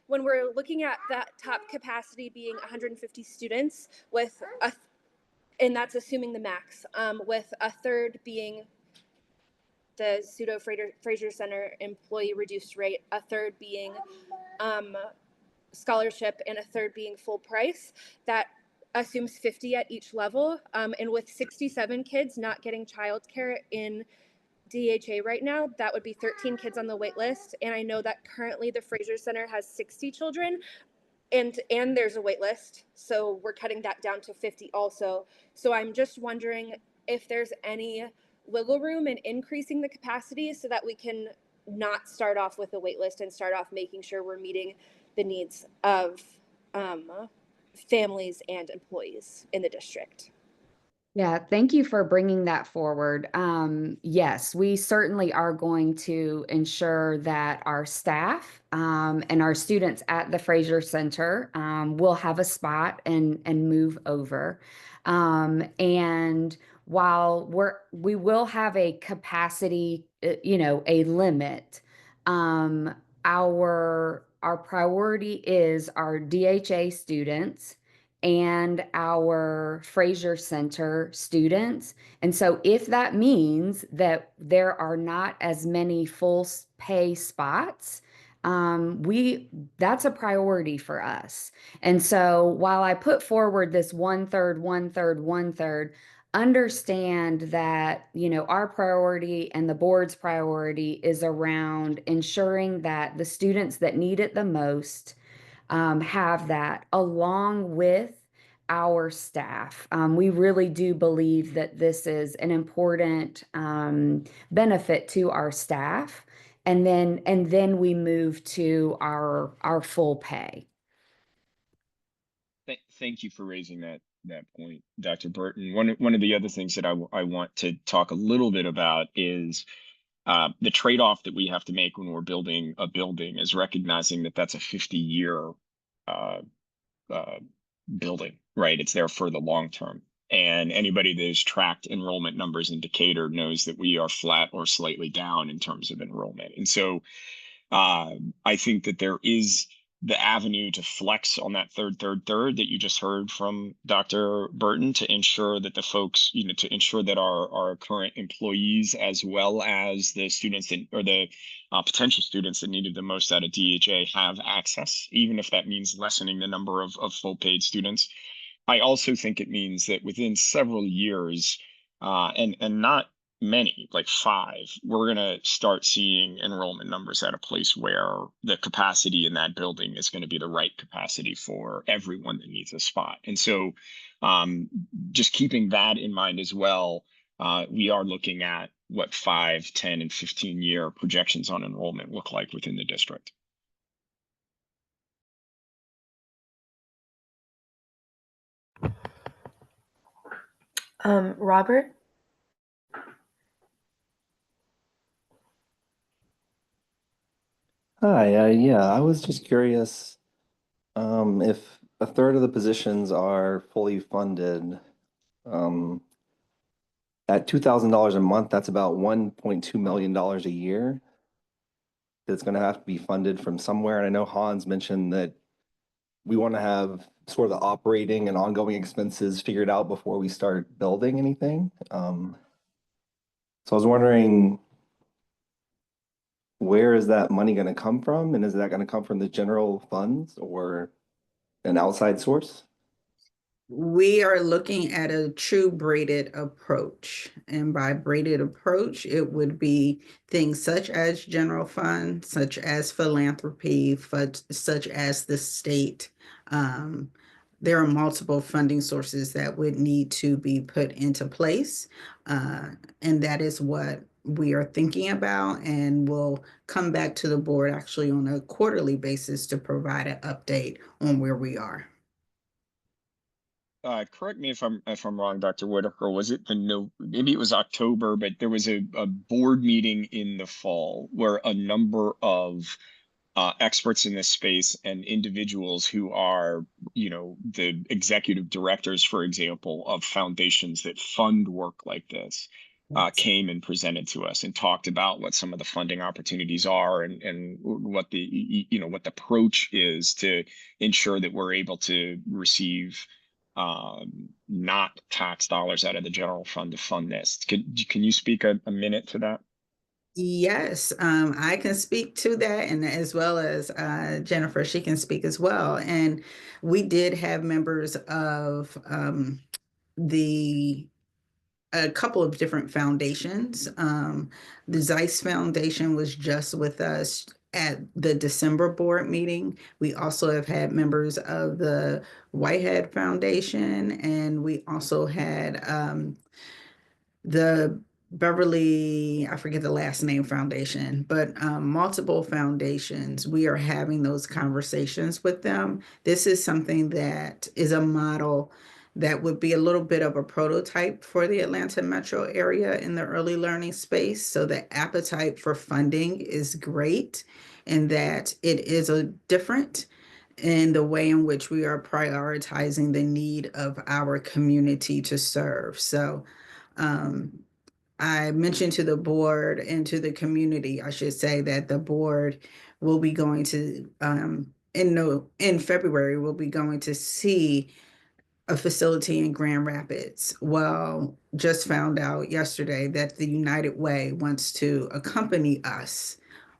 When we're looking at that top capacity being 150 students with and that's assuming the max, with a third being the pseudo Fraser Center employee reduced rate, a third being scholarship, and a third being full price. That assumes 50 at each level. And with 67 kids not getting childcare in DHA right now, that would be 13 kids on the wait list. And I know that currently the Fraser Center has 60 children. And there's a wait list, so we're cutting that down to 50 also. So I'm just wondering if there's any wiggle room in increasing the capacity so that we can not start off with a wait list and start off making sure we're meeting the needs of families and employees in the district. Yeah, thank you for bringing that forward. Yes, we certainly are going to ensure that our staff and our students at the Fraser Center will have a spot and move over. And while we will have a capacity, a limit, um, our priority is our DHA students and our Fraser Center students. And so if that means that there are not as many pay spots, that's a priority for us. And so while I put forward this 1/3, 1/3, 1/3, understand that, our priority and the board's priority is around ensuring that the students that need it the most have that, along with our staff. We really do believe that this is an important benefit to our staff, and then we move to our full pay. Thank you for raising that point, Dr. Burton. One of the other things that I want to talk a little bit about is the trade-off that we have to make when we're building a building is recognizing that that's a 50-year building, right? It's there for the long term. And anybody that has tracked enrollment numbers in Decatur knows that we are flat or slightly down in terms of enrollment. And so I think that there is the avenue to flex on that third that you just heard from Dr. Burton to ensure that the folks, to ensure that our current employees, as well as the students that, or the potential students that needed the most out of DHA, have access, even if that means lessening the number of full paid students. I also think it means that within several years, and not many, like 5, we're going to start seeing enrollment numbers at a place where the capacity in that building is going to be the right capacity for everyone that needs a spot. And so just keeping that in mind as well, we are looking at what 5, 10, and 15-year projections on enrollment look like within the district. Robert? Hi, yeah, I was just curious if a third of the positions are fully funded, at $2,000 a month, that's about $1.2 million a year. That's going to have to be funded from somewhere. And I know Hans mentioned that we want to have sort of the operating and ongoing expenses figured out before we start building anything. So I was wondering, where is that money going to come from? And is that going to come from the general funds or an outside source? We are looking at a true braided approach. And by braided approach, it would be things such as general fund, such as philanthropy, such as the state. There are multiple funding sources that would need to be put into place. And that is what we are thinking about, and we'll come back to the board actually on a quarterly basis to provide an update on where we are. Correct me if I'm wrong, Dr. Whitaker. Was it maybe it was October, but there was a board meeting in the fall where a number of experts in this space and individuals who are, the executive directors, for example, of foundations that fund work like this, came and presented to us and talked about what some of the funding opportunities are and what the what the approach is to ensure that we're able to receive not tax dollars out of the general fund to fund this. Can you speak a minute to that? Yes, I can speak to that, and as well as Jennifer, she can speak as well. And we did have members of a couple of different foundations. The Zeiss Foundation was just with us at the December board meeting. We also have had members of the Whitehead Foundation, and we also had the Beverly, I forget the last name foundation, but multiple foundations. We are having those conversations with them. This is something that is a model that would be a little bit of a prototype for the Atlanta metro area in the early learning space. So the appetite for funding is great, and that it is a different in the way in which we are prioritizing the need of our community to serve. So I mentioned to the board and to the community, I should say, that the board will be going to, in February, we'll be going to see a facility in Grand Rapids. Well, just found out yesterday that the United Way wants to accompany us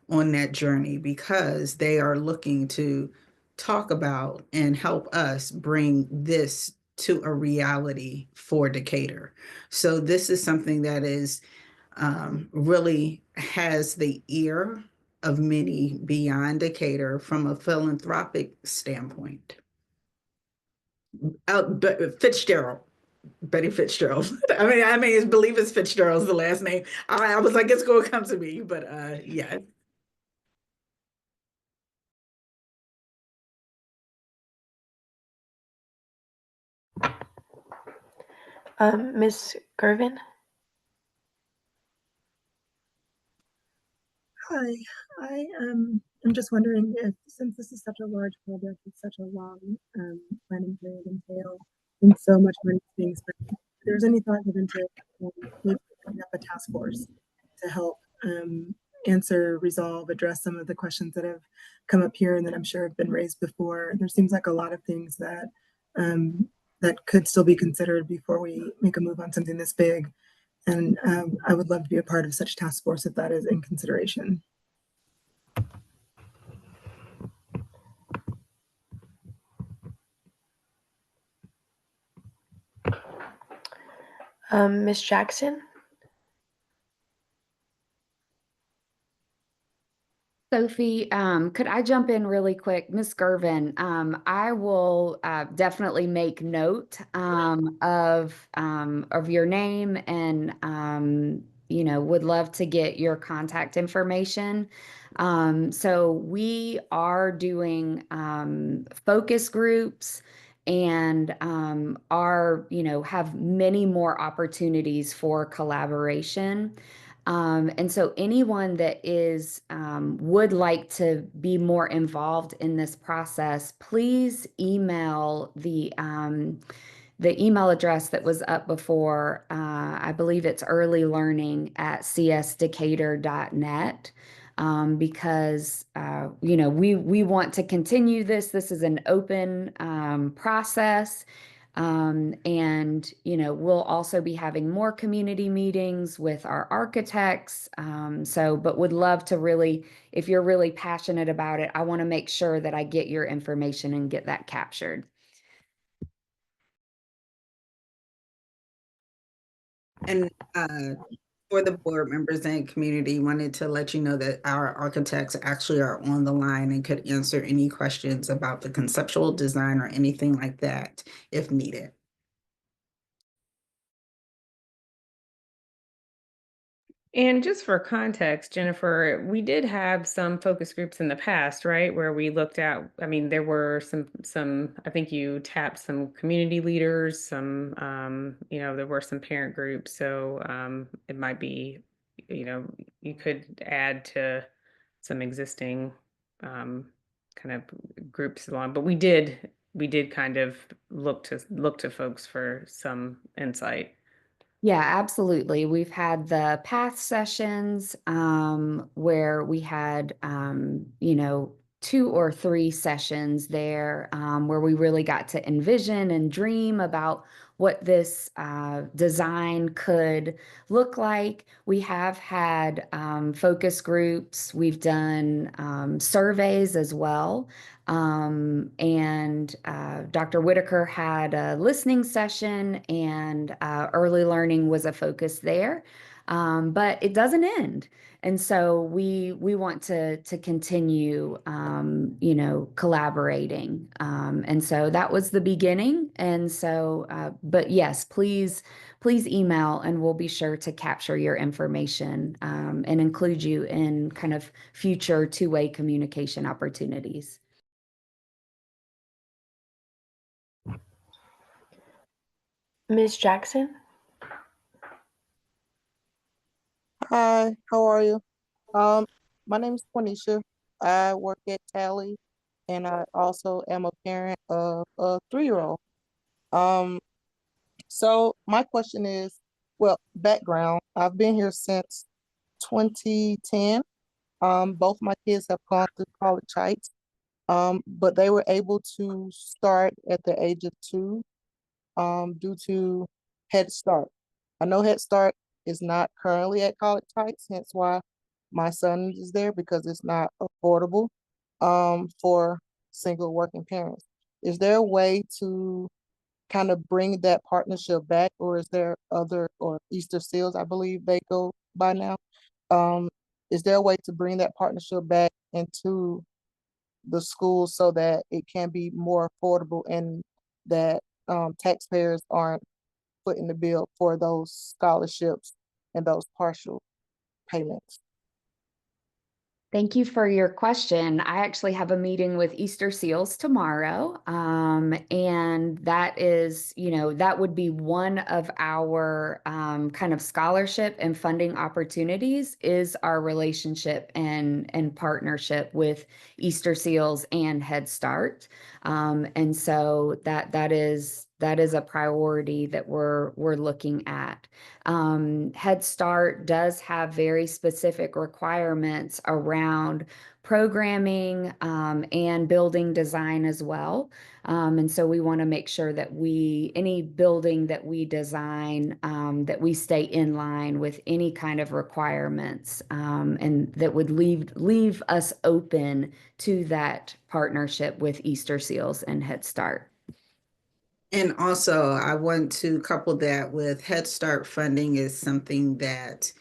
on that journey because they are looking to talk about and help us bring this to a reality for Decatur. So this is something that is really has the ear of many beyond Decatur from a philanthropic standpoint. Fitzgerald, Betty Fitzgerald. I believe it's Fitzgerald's the last name. I was like, it's going to come to me, but yeah. Ms. Gervin? Hi, I'm just wondering if, since this is such a large project, it's such a long planning period entail, and so much money is being spent, if there's any thought given to maybe putting up a task force to help answer, resolve, address some of the questions that have come up here and that I'm sure have been raised before. There seems like a lot of things that that could still be considered before we make a move on something this big. And I would love to be a part of such a task force if that is in consideration. Ms. Jackson? Sophie, could I jump in really quick? Ms. Gervin, I will definitely make note of your name and would love to get your contact information. So we are doing focus groups and have many more opportunities for collaboration. And so anyone that would like to be more involved in this process, please email the email address that was up before. I believe it's earlylearning@csdecatur.net. Because we want to continue this. This is an open process. And we'll also be having more community meetings with our architects. But would love to really, if you're really passionate about it, I want to make sure that I get your information and get that captured. And for the board members and community, wanted to let you know that our architects actually are on the line and could answer any questions about the conceptual design or anything like that if needed. And just for context, Jennifer, we did have some focus groups in the past, right? Where we looked at, there were some, I think you tapped some community leaders, some, there were some parent groups. So it might be, you could add to some existing kind of groups along, but we did kind of look to folks for some insight. Yeah, absolutely. We've had the path sessions where we had, 2 or 3 sessions there where we really got to envision and dream about what this design could look like. We have had focus groups. We've done surveys as well. And Dr. Whitaker had a listening session, and early learning was a focus there. But it doesn't end. And so we want to continue, collaborating. And so that was the beginning. And so, but yes, please email and we'll be sure to capture your information and include you in kind of future two-way communication opportunities. Ms. Jackson? Hi, how are you? Um, my name is Quenisha. I work at Tally, and I also am a parent of a 3-year-old. Um, so my question is, well, background, I've been here since 2010. Both my kids have gone through college heights, but they were able to start at the age of 2, due to Head Start. I know Head Start is not currently at College Heights, hence why my son is there, because it's not affordable for single working parents. Is there a way to kind of bring that partnership back, or is there other, or Easter Seals, I believe they go by now? Um, is there a way to bring that partnership back into the schools so that it can be more affordable, and that taxpayers aren't footing the bill for those scholarships and those partial payments? Thank you for your question. I actually have a meeting with Easter Seals tomorrow. And that is, that would be one of our kind of scholarship and funding opportunities, is our relationship and partnership with Easter Seals and Head Start. And so that is a priority that we're looking at. Head Start does have very specific requirements around programming and building design as well. And so we want to make sure that any building that we design, that we stay in line with any kind of requirements, and that would leave us open to that partnership with Easter Seals and Head Start. And also, I want to couple that with Head Start funding is something that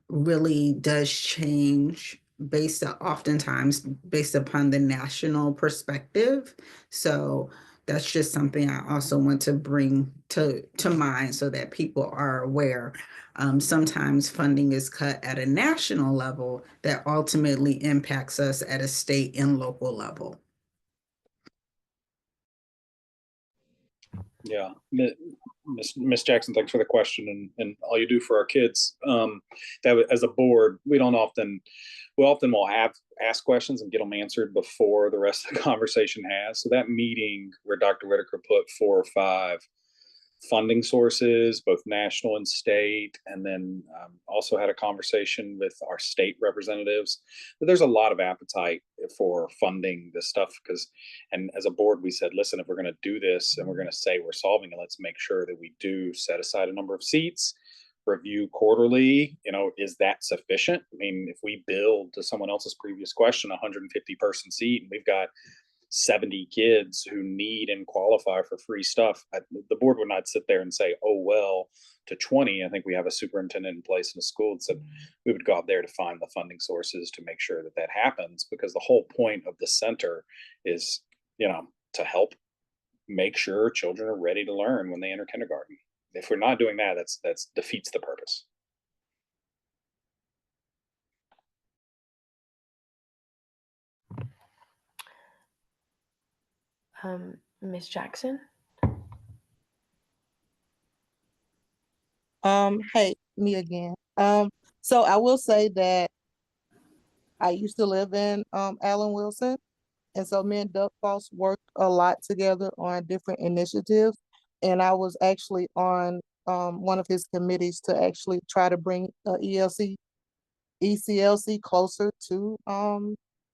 really does change oftentimes based upon the national perspective. So that's just something I also want to bring to mind so that people are aware. Sometimes funding is cut at a national level that ultimately impacts us at a state and local level. Yeah, Miss Jackson, thanks for the question and all you do for our kids. As a board, we often will ask questions and get them answered before the rest of the conversation has. So that meeting where Dr. Whitaker put 4 or 5 funding sources, both national and state, and then also had a conversation with our state representatives. But there's a lot of appetite for funding this stuff and as a board, we said, listen, if we're going to do this and we're going to say we're solving it, let's make sure that we do set aside a number of seats, review quarterly. Is that sufficient? I mean, if we build, to someone else's previous question, 150 person seat, and we've got 70 kids who need and qualify for free stuff, the board would not sit there and say, oh, well, to 20, I think we have a superintendent in place in a school that said we would go out there to find the funding sources to make sure that happens, because the whole point of the center is, to help make sure children are ready to learn when they enter kindergarten. If we're not doing that, that's defeats the purpose. Ms. Jackson? Hey, me again. So I will say that I used to live in Allen Wilson, and so me and Doug Foss worked a lot together on different initiatives, and I was actually on one of his committees to actually try to bring ECLC closer to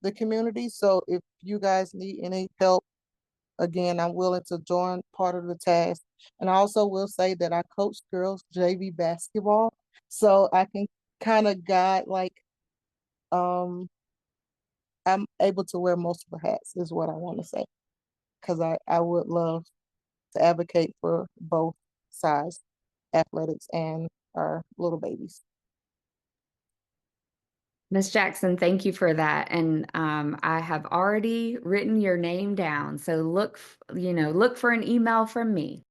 the community. So if you guys need any help, again, I'm willing to join part of the task. And I also will say that I coach girls JV basketball, so I can kind of guide, I'm able to wear multiple hats is what I want to say, because I would love to advocate for both sides, athletics and our little babies. Ms. Jackson, thank you for that. And I have already written your name down. So look for an email from me.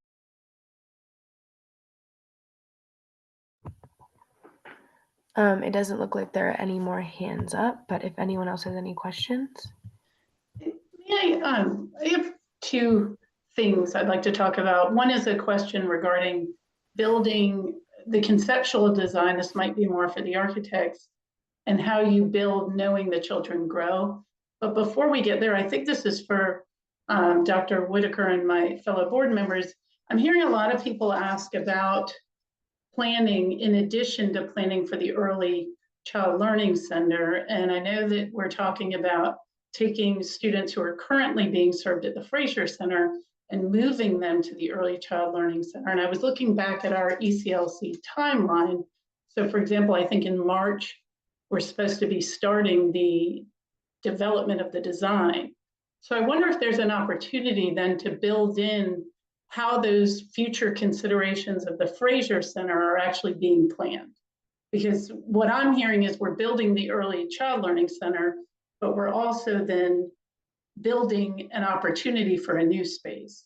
It doesn't look like there are any more hands up, but if anyone else has any questions. I have 2 things I'd like to talk about. One is a question regarding building the conceptual design. This might be more for the architects, and how you build knowing the children grow. But before we get there, I think this is for Dr. Whitaker and my fellow board members. I'm hearing a lot of people ask about planning in addition to planning for the Early Child Learning Center. And I know that we're talking about taking students who are currently being served at the Fraser Center and moving them to the Early Child Learning Center. And I was looking back at our ECLC timeline. So for example, I think in March, we're supposed to be starting the development of the design. So I wonder if there's an opportunity then to build in how those future considerations of the Fraser Center are actually being planned. Because what I'm hearing is we're building the Early Child Learning Center, but we're also then building an opportunity for a new space.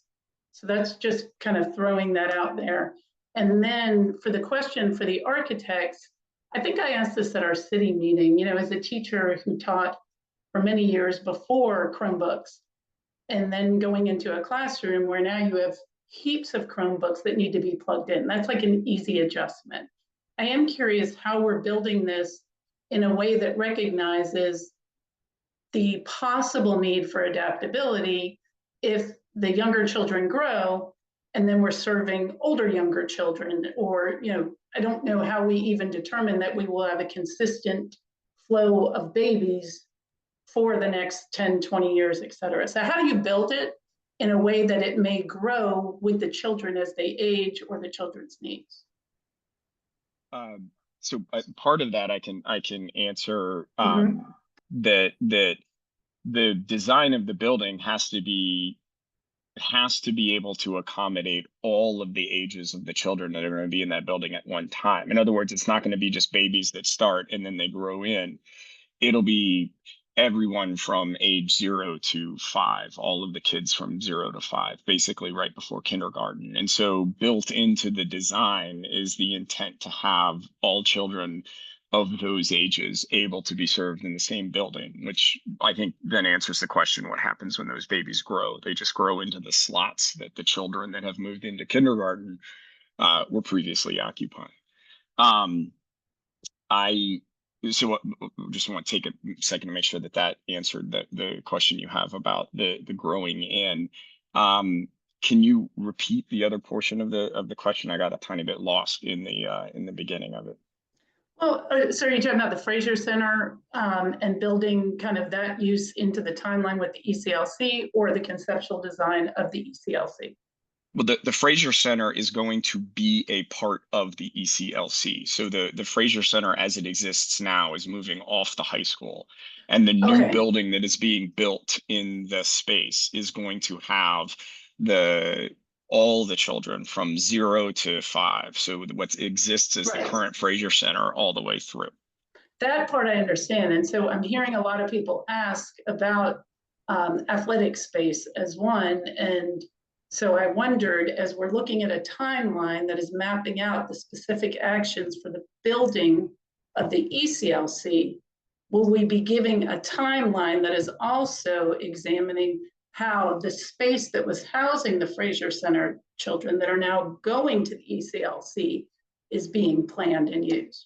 So that's just kind of throwing that out there. And then for the question for the architects, I think I asked this at our city meeting, you know, as a teacher who taught for many years before Chromebooks, and then going into a classroom where now you have heaps of Chromebooks that need to be plugged in. That's like an easy adjustment. I am curious how we're building this in a way that recognizes the possible need for adaptability if the younger children grow and then we're serving older younger children, or, you know, I don't know how we even determine that we will have a consistent flow of babies for the next 10, 20 years, et cetera. So how do you build it in a way that it may grow with the children as they age or the children's needs? So part of that I can answer that the design of the building has to be able to accommodate all of the ages of the children that are going to be in that building at one time. In other words, it's not going to be just babies that start and then they grow in. It'll be everyone from age 0 to 5, all of the kids from 0 to 5, basically right before kindergarten. And so built into the design is the intent to have all children of those ages able to be served in the same building, which I think then answers the question, what happens when those babies grow? They just grow into the slots that the children that have moved into kindergarten were previously occupying. So just want to take a second to make sure that answered the question you have about the growing in. Can you repeat the other portion of the question? I got a tiny bit lost in the beginning of it. Well, so you're talking about the Fraser Center and building kind of that use into the timeline with the ECLC, or the conceptual design of the ECLC? Well, the Fraser Center is going to be a part of the ECLC. So the Fraser Center as it exists now is moving off the high school. And the new building that is being built in the space is going to have all the children from 0 to 5. So what exists as the current Fraser Center all the way through. That part I understand. And so I'm hearing a lot of people ask about athletic space as one. And so I wondered, as we're looking at a timeline that is mapping out the specific actions for the building of the ECLC, will we be giving a timeline that is also examining how the space that was housing the Fraser Center children that are now going to the ECLC is being planned and used?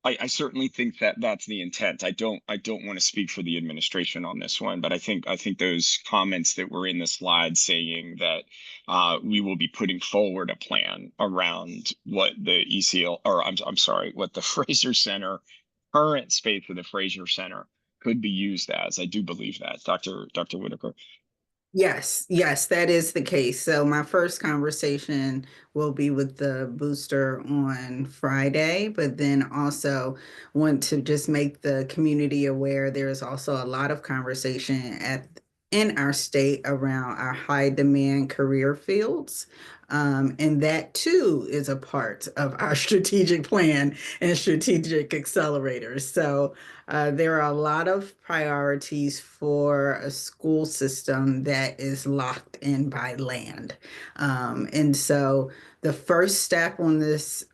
I certainly think that's the intent. I don't want to speak for the administration on this one, but I think those comments that were in the slide saying that we will be putting forward a plan around what the what the Fraser Center, current space of the Fraser Center could be used as. I do believe that, Dr. Whitaker. Yes, that is the case. So my first conversation will be with the booster on Friday, but then also want to just make the community aware there's also a lot of conversation in our state around our high demand career fields. And that too is a part of our strategic plan and strategic accelerators. So there are a lot of priorities for a school system that is locked in by land. And so the first step on this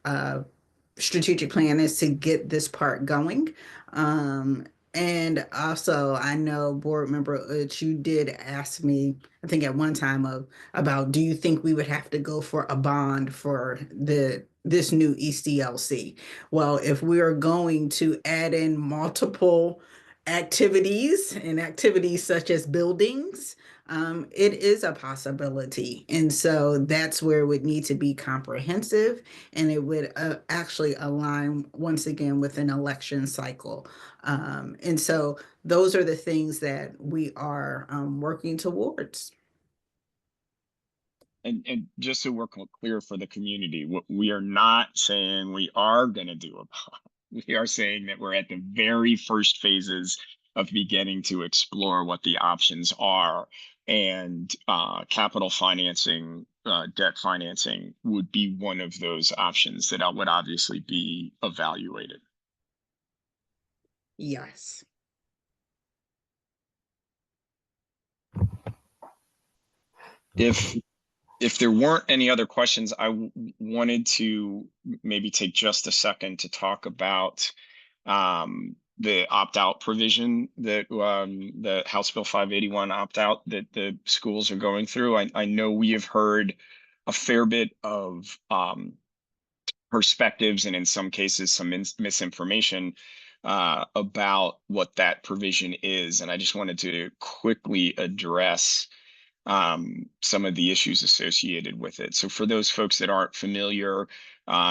strategic plan is to get this part going. And also, I know board member, you did ask me, I think at one time about, do you think we would have to go for a bond for this new ECLC? Well, if we are going to add in multiple activities and activities such as buildings, it is a possibility. And so that's where it would need to be comprehensive, and it would actually align once again with an election cycle. And so those are the things that we are working towards. And just so we're clear for the community, we are not saying we are going to do a bond. We are saying that we're at the very first phases of beginning to explore what the options are. And capital financing, debt financing would be one of those options that would obviously be evaluated. Yes. If there weren't any other questions, I wanted to maybe take just a second to talk about the opt-out provision that the House Bill 581 opt-out that the schools are going through. I know we have heard a fair bit of perspectives and in some cases some misinformation about what that provision is. And I just wanted to quickly address some of the issues associated with it. So for those folks that aren't familiar,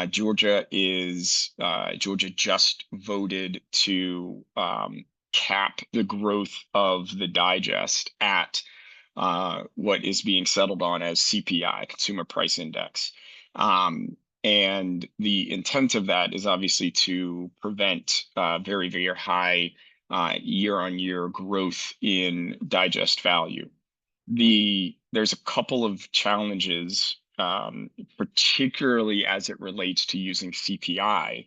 Georgia just voted to cap the growth of the digest at what is being settled on as CPI, Consumer Price Index. And the intent of that is obviously to prevent very, very high year-on-year growth in digest value. There's a couple of challenges, particularly as it relates to using CPI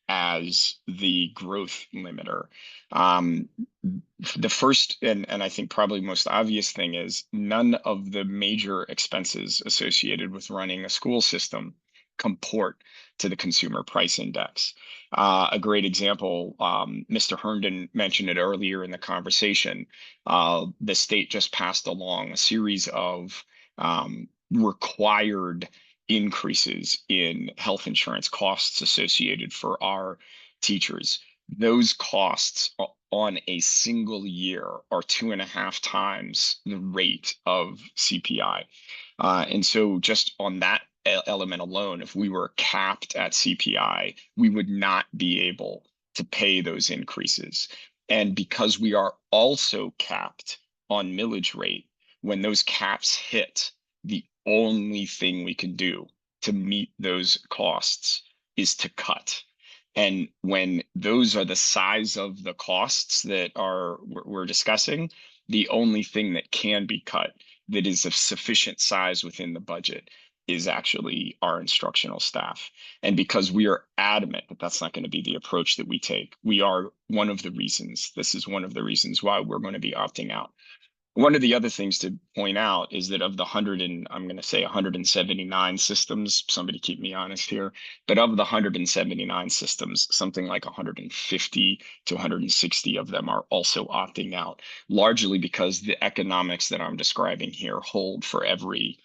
as the growth limiter. The first and I think probably most obvious thing is none of the major expenses associated with running a school system comport to the Consumer Price Index. A great example, Mr. Herndon mentioned it earlier in the conversation. The state just passed along a series of required increases in health insurance costs associated for our teachers. Those costs on a single year are 2.5 times the rate of CPI. And so just on that element alone, if we were capped at CPI, we would not be able to pay those increases. And because we are also capped on millage rate, when those caps hit, the only thing we can do to meet those costs is to cut. And when those are the size of the costs that we're discussing, the only thing that can be cut that is of sufficient size within the budget is actually our instructional staff. And because we are adamant that that's not going to be the approach that we take, this is one of the reasons why we're going to be opting out. One of the other things to point out is that of the 179 systems, somebody keep me honest here, but of the 179 systems, something like 150 to 160 of them are also opting out, largely because the economics that I'm describing here hold for every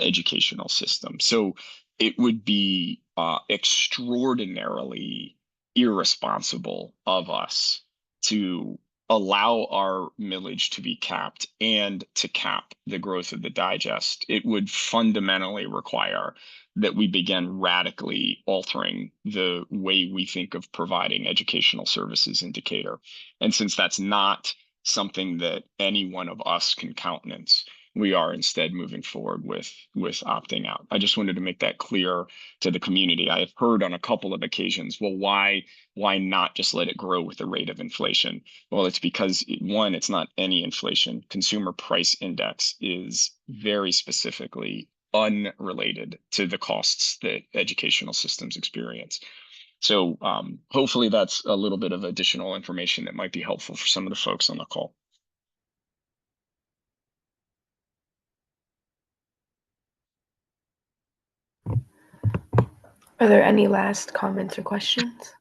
educational system. So it would be extraordinarily irresponsible of us to allow our millage to be capped and to cap the growth of the digest. It would fundamentally require that we begin radically altering the way we think of providing educational services in Decatur. And since that's not something that any one of us can countenance, we are instead moving forward with opting out. I just wanted to make that clear to the community. I have heard on a couple of occasions, well, why not just let it grow with the rate of inflation? Well, it's because one, it's not any inflation. Consumer Price Index is very specifically unrelated to the costs that educational systems experience. So hopefully that's a little bit of additional information that might be helpful for some of the folks on the call. Are there any last comments or questions?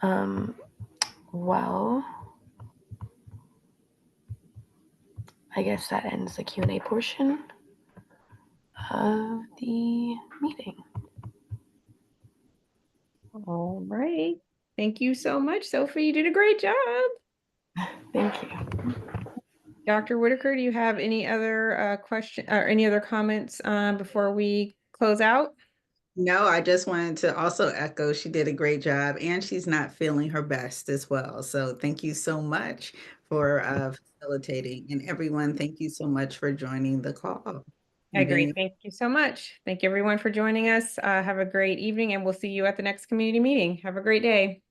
Well, I guess that ends the Q&A portion of the meeting. All right. Thank you so much, Sophie. You did a great job. Thank you. Dr. Whitaker, do you have any other question or any other comments before we close out? No, I just wanted to also echo she did a great job and she's not feeling her best as well. So thank you so much for facilitating. And everyone, thank you so much for joining the call. I agree. Thank you so much. Thank you everyone for joining us. Have a great evening and we'll see you at the next community meeting. Have a great day.